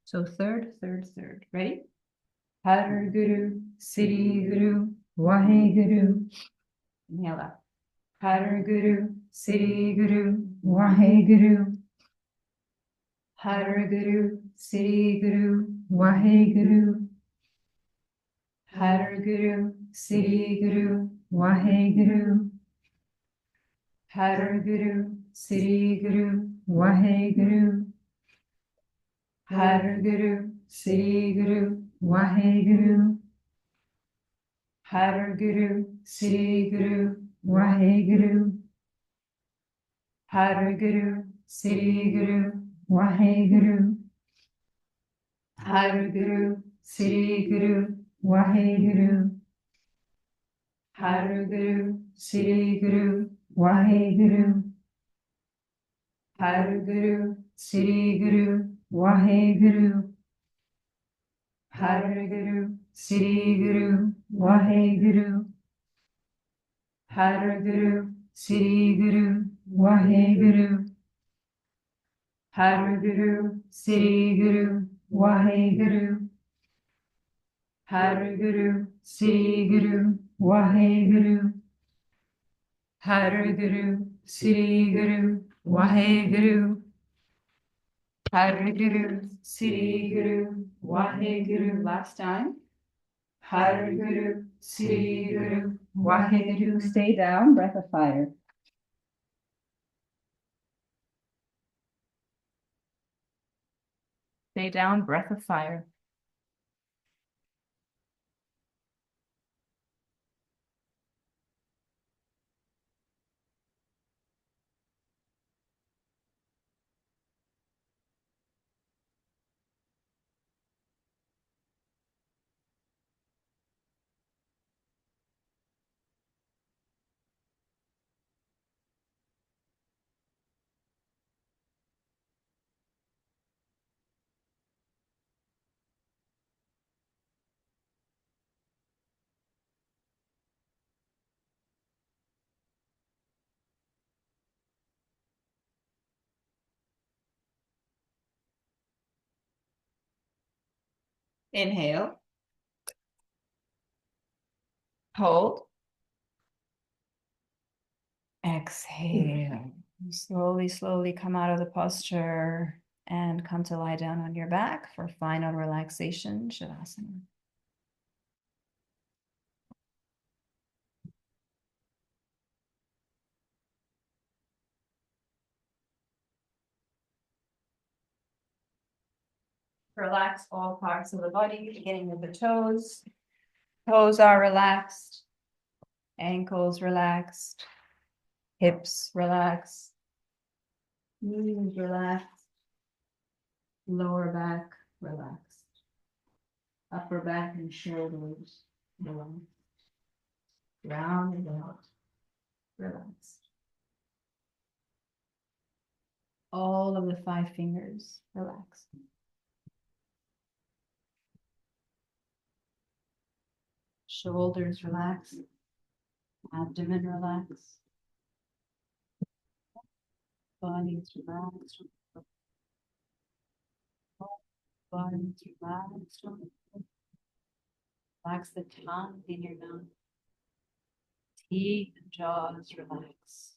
So third. Ready? Har Guru, Siri Guru, Wahe Guru. Inhale up. Har Guru, Siri Guru, Wahe Guru. Har Guru, Siri Guru, Wahe Guru. Har Guru, Sri Guru, Waheguru. Har Guru, Sri Guru, Waheguru. Har Guru, Sri Guru, Waheguru. Har Guru, Sri Guru, Waheguru. Har Guru, Sri Guru, Waheguru. Har Guru, Sri Guru, Waheguru. Har Guru, Sri Guru, Waheguru. Har Guru, Sri Guru, Waheguru. Har Guru, Sri Guru, Waheguru. Har Guru, Sri Guru, Waheguru. Har Guru, Sri Guru, Waheguru. Har Guru, Sri Guru, Waheguru. Har Guru, Sri Guru, Waheguru. Har Guru, Sri Guru, Waheguru. Last time. Har Guru, Sri Guru, Waheguru. Stay down, breath of fire. Stay down, breath of fire. Inhale. Hold. Exhale. Slowly, slowly come out of the posture and come to lie down on your back for final relaxation, Shavasana. Relax all parts of the body, beginning with the toes. Toes are relaxed. Ankles relaxed. Hips relaxed. Knees relaxed. Lower back relaxed. Upper back and shoulders relaxed. Round and out. Relaxed. All of the 5 fingers relaxed. Shoulders relaxed. Abdomen relaxed. Body's relaxed. Body's relaxed. Relax the tongue in your mouth. Teeth and jaws relaxed.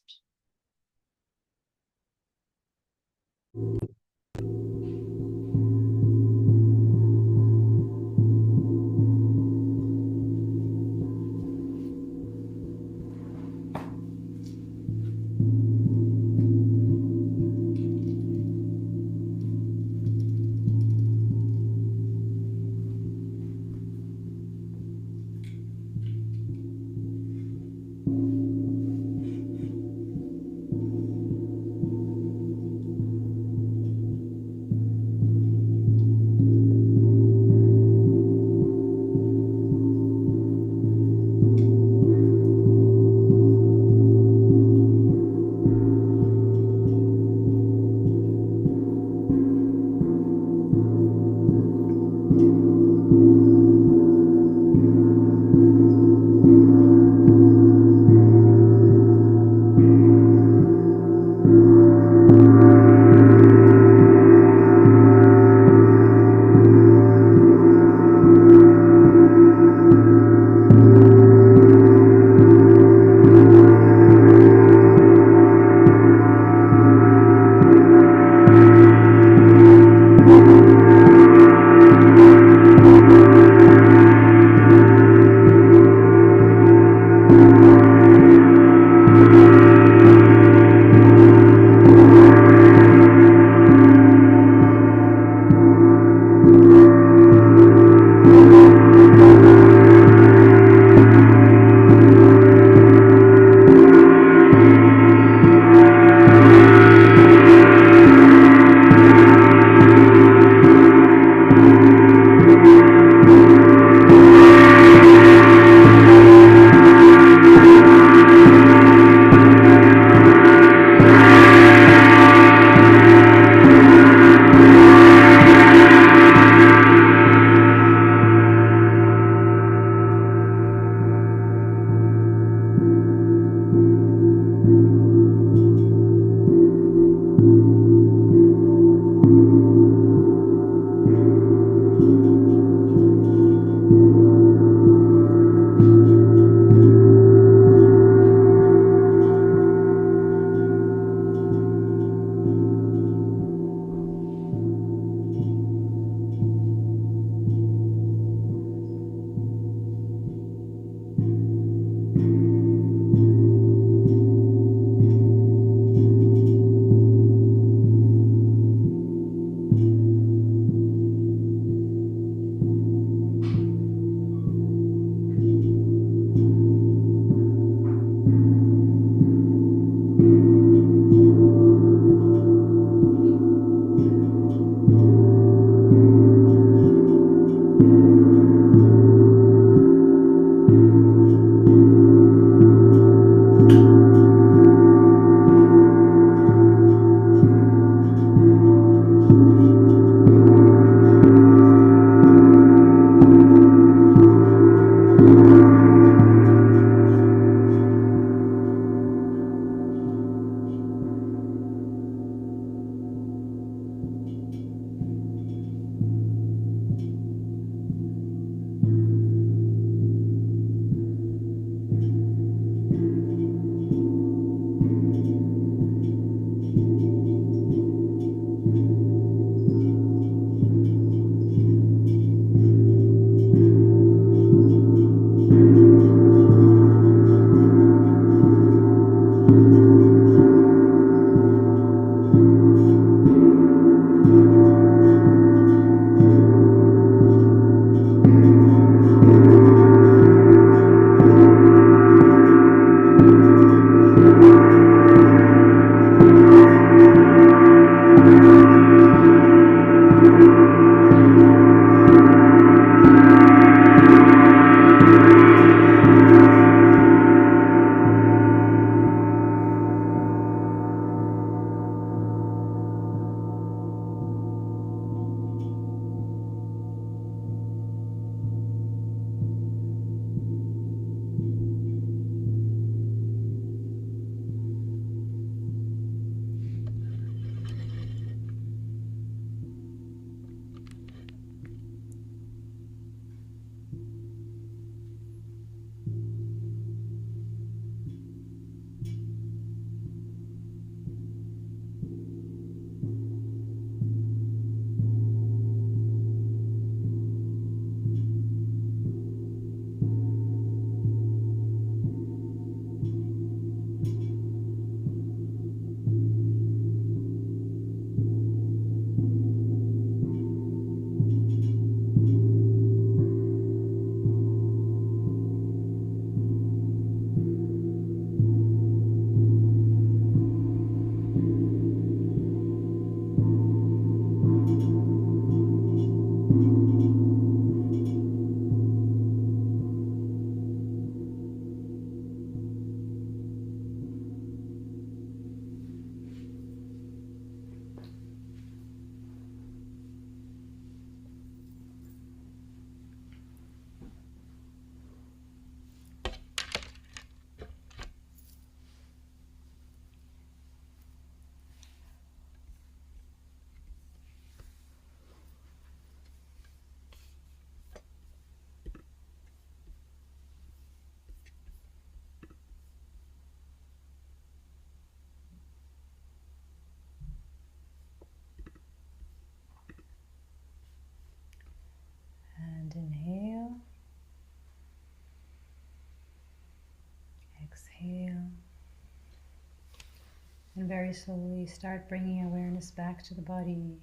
And very slowly start bringing awareness back to the body,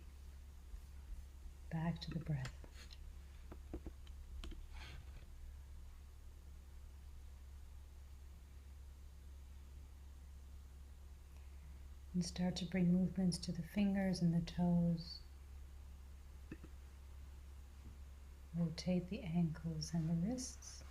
back to the breath. And start to bring movements to the fingers and the toes. Rotate the ankles and the wrists.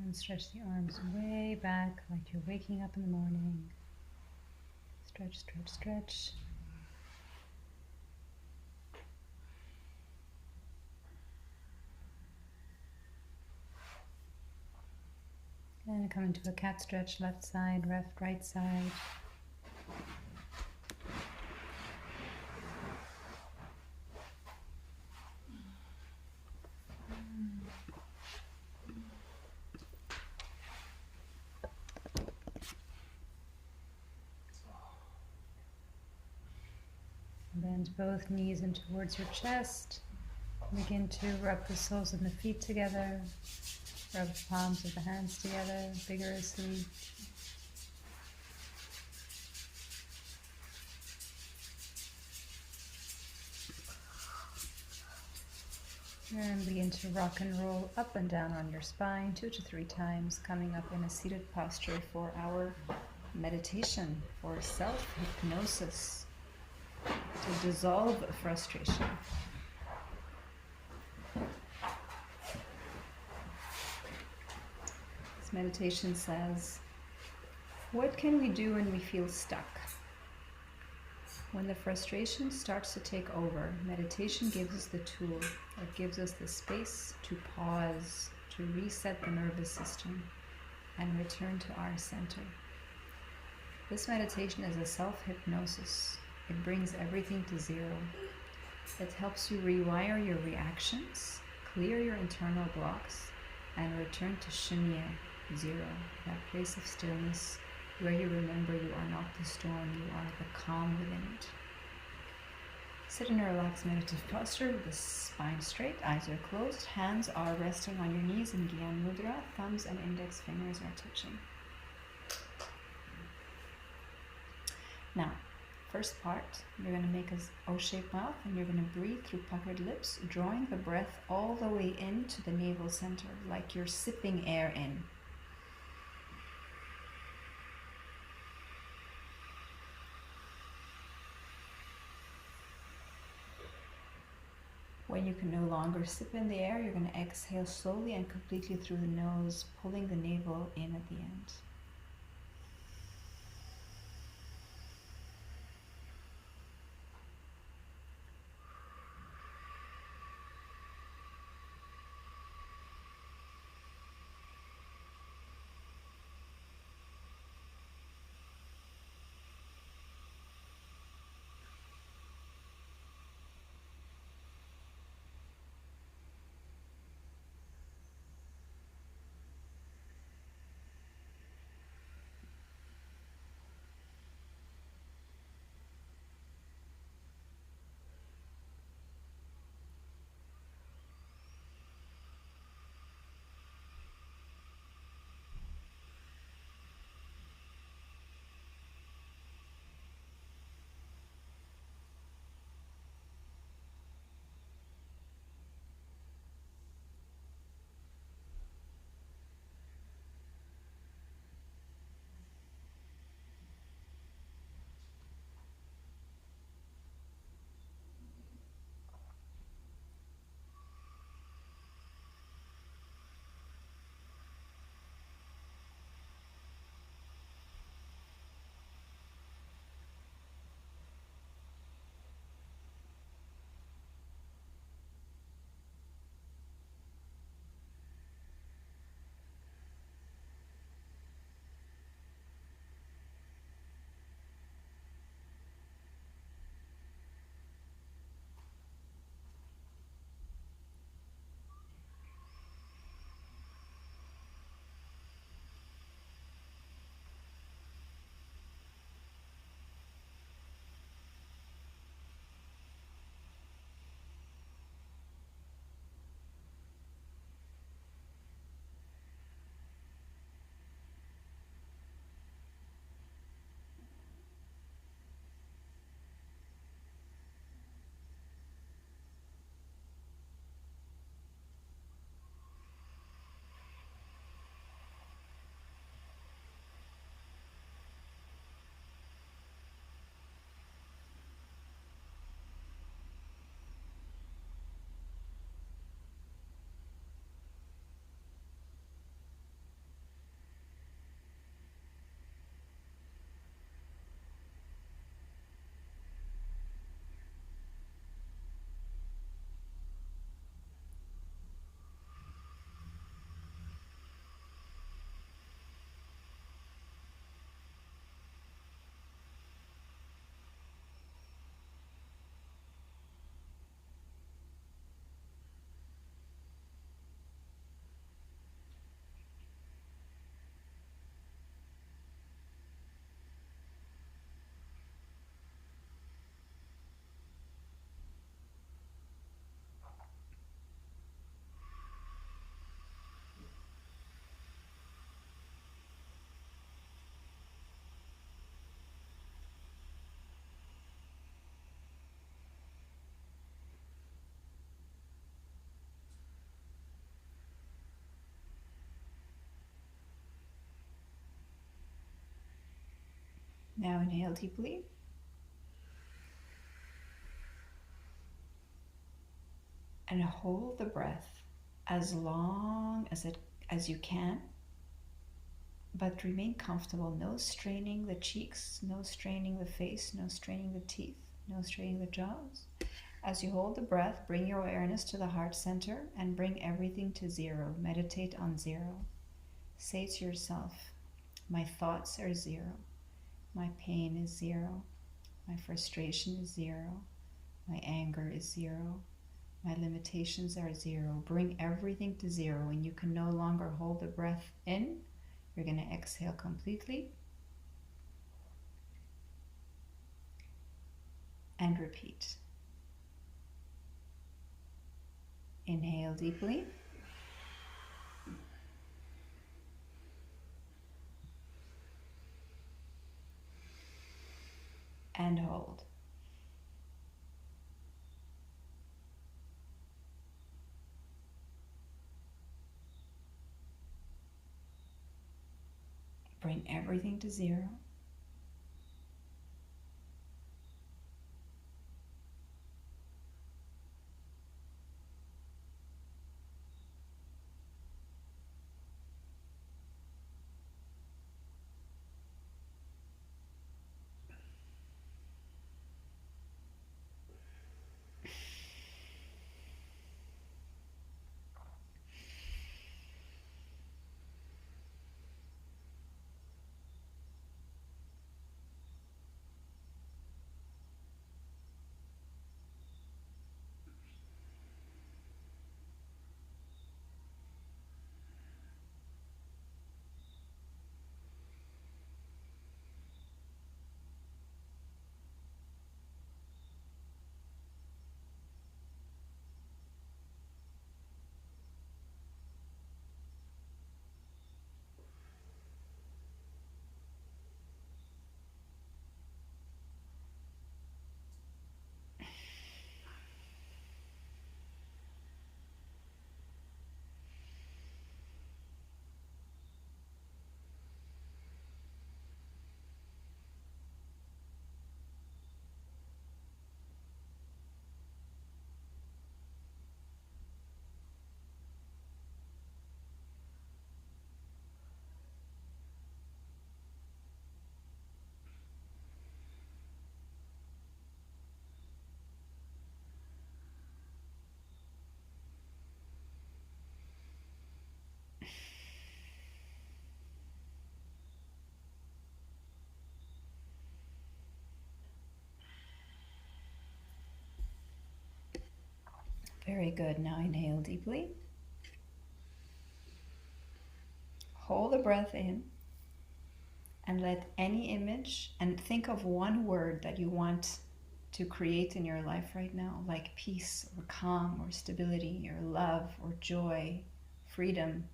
And stretch the arms way back like you're waking up in the morning. Stretch, stretch, stretch. And come into a cat stretch, left side, left, right side. Bend both knees in towards your chest. Begin to rub the soles of the feet together. Rub the palms of the hands together vigorously. And begin to rock and roll up and down on your spine 2 to 3 times, coming up in a seated posture for our meditation, for self-hypnosis, to dissolve frustration. This meditation says, what can we do when we feel stuck? When the frustration starts to take over, meditation gives us the tool. It gives us the space to pause, to reset the nervous system, and return to our center. This meditation is a self-hypnosis. It brings everything to zero. It helps you rewire your reactions, clear your internal blocks, and return to Shunya, zero, that place of stillness where you remember you are not the storm, you are the calm within it. Sit in a relaxed meditative posture with the spine straight, eyes are closed, hands are resting on your knees in Gyan Mudra, thumbs and index fingers are touching. Now, first part, you're going to make an O-shaped mouth and you're going to breathe through puckered lips, drawing the breath all the way into the navel center, like you're sipping air in. When you can no longer sip in the air, you're going to exhale slowly and completely through the nose, pulling the navel in at the end. Now inhale deeply. And hold the breath as long as you can, but remain comfortable. No straining the cheeks, no straining the face, no straining the teeth, no straining the jaws. As you hold the breath, bring your awareness to the heart center and bring everything to zero. Meditate on zero. Say to yourself, my thoughts are zero. My pain is zero. My frustration is zero. My anger is zero. My limitations are zero. Bring everything to zero. When you can no longer hold the breath in, you're going to exhale completely and repeat. Inhale deeply. And hold. Bring everything to zero. Very good. Now inhale deeply. Hold the breath in and let any image, and think of one word that you want to create in your life right now, like peace or calm or stability or love or joy, freedom.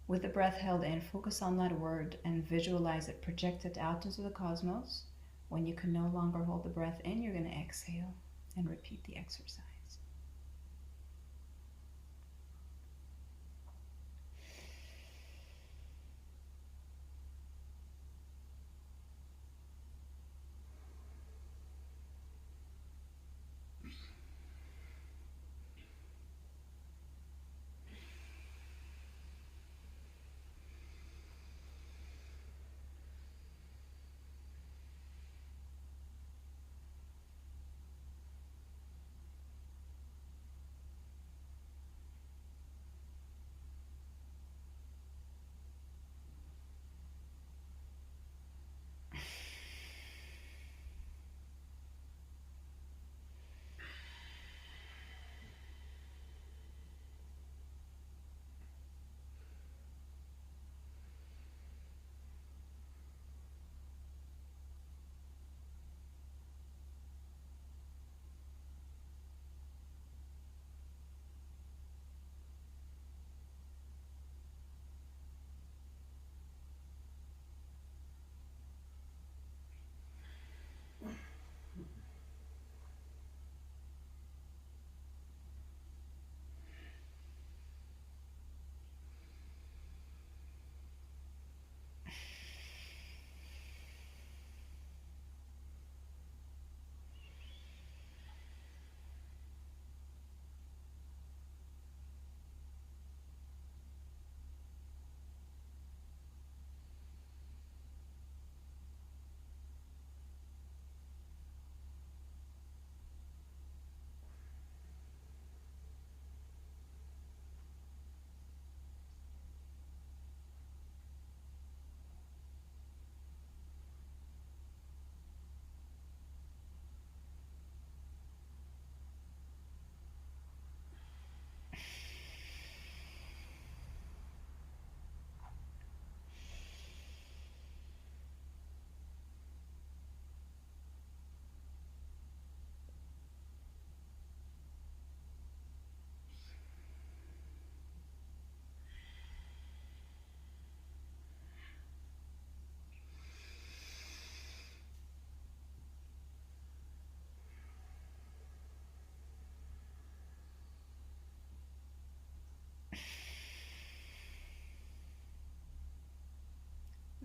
With the breath held in, focus on that word and visualize it, project it out into the cosmos. When you can no longer hold the breath in, you're going to exhale and repeat the exercise.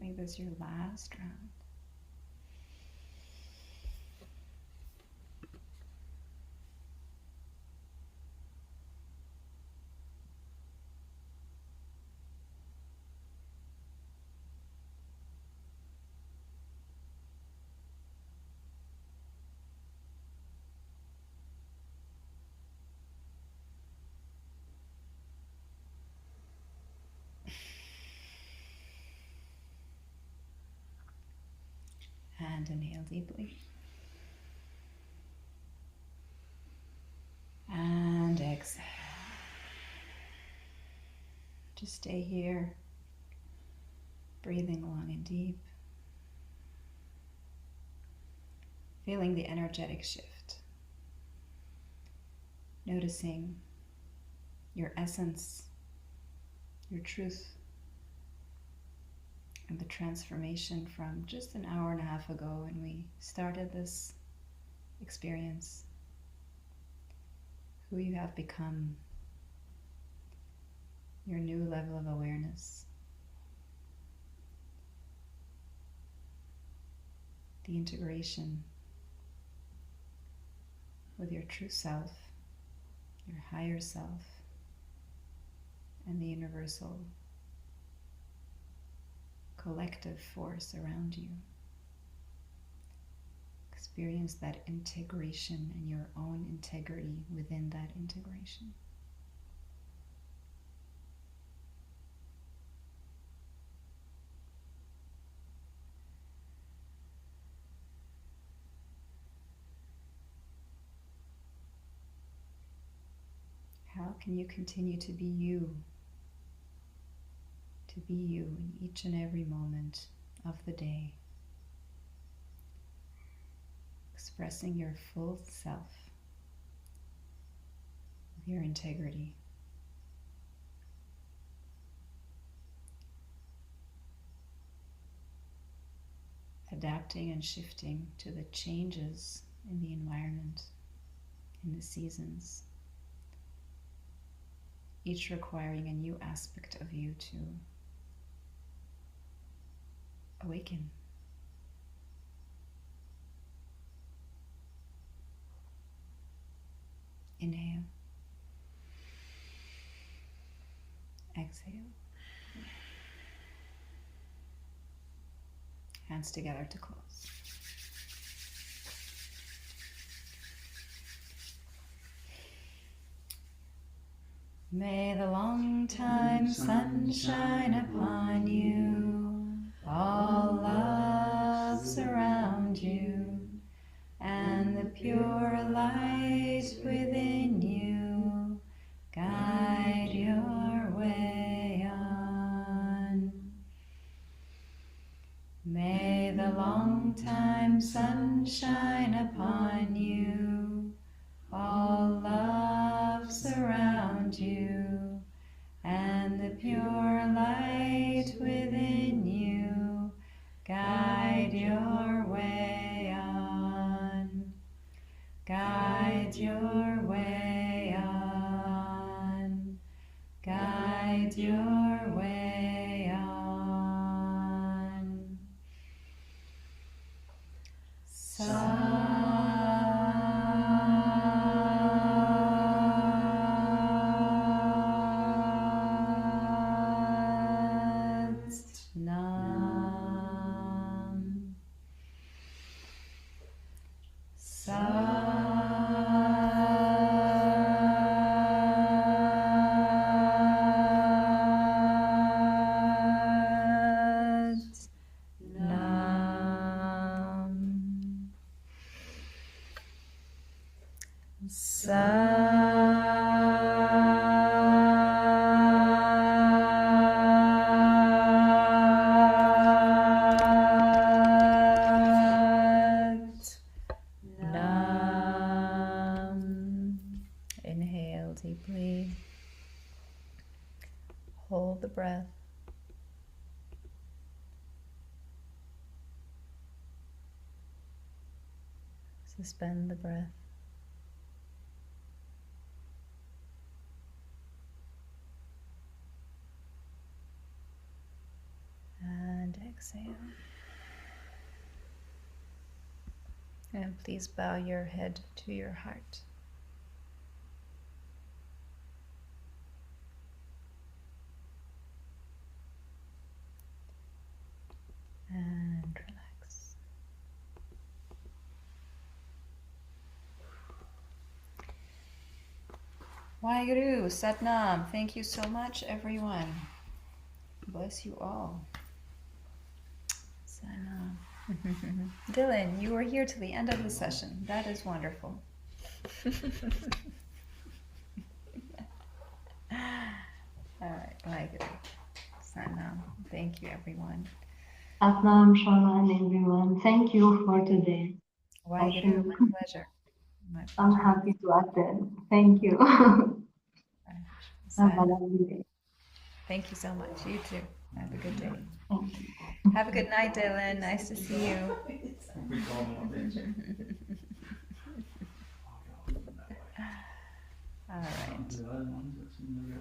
Make this your last round. And inhale deeply. And exhale. Just stay here, breathing long and deep. Feeling the energetic shift. Noticing your essence, your truth, and the transformation from just an hour and a half ago when we started this experience. Who you have become, your new level of awareness, the integration with your true self, your higher self, and the universal collective force around you. Experience that integration and your own integrity within that integration. How can you continue to be you? To be you in each and every moment of the day. Expressing your full self with your integrity. Adapting and shifting to the changes in the environment, in the seasons, each requiring a new aspect of you to awaken. Inhale. Exhale. Hands together to close. May the long time sun shine upon you, all love surround you, and the pure light within you guide your way on. May the long time sun shine upon you, all love surround you, and the pure light within you guide your way on. Guide your way on. Guide your way on. Inhale deeply. Hold the breath. Suspend the breath. And exhale. exhale. And please bow your head to your heart. And relax. Waheguru, Satnam, thank you so much, everyone. Bless you all. Satnam. Dylan, you were here to the end of the session. That is wonderful. All right, Waheguru. Satnam. Thank you, everyone. Satnam, Shaman, everyone. Thank you for today. Waheguru, my pleasure. My I'm pleasure. happy to attend. Thank you. Have a Satnam. lovely day. Thank you so much. You too. Have a good day. Thank you. Have a good night, Dylan. Nice to see you. We call them updates. All right. The other ones, that's in the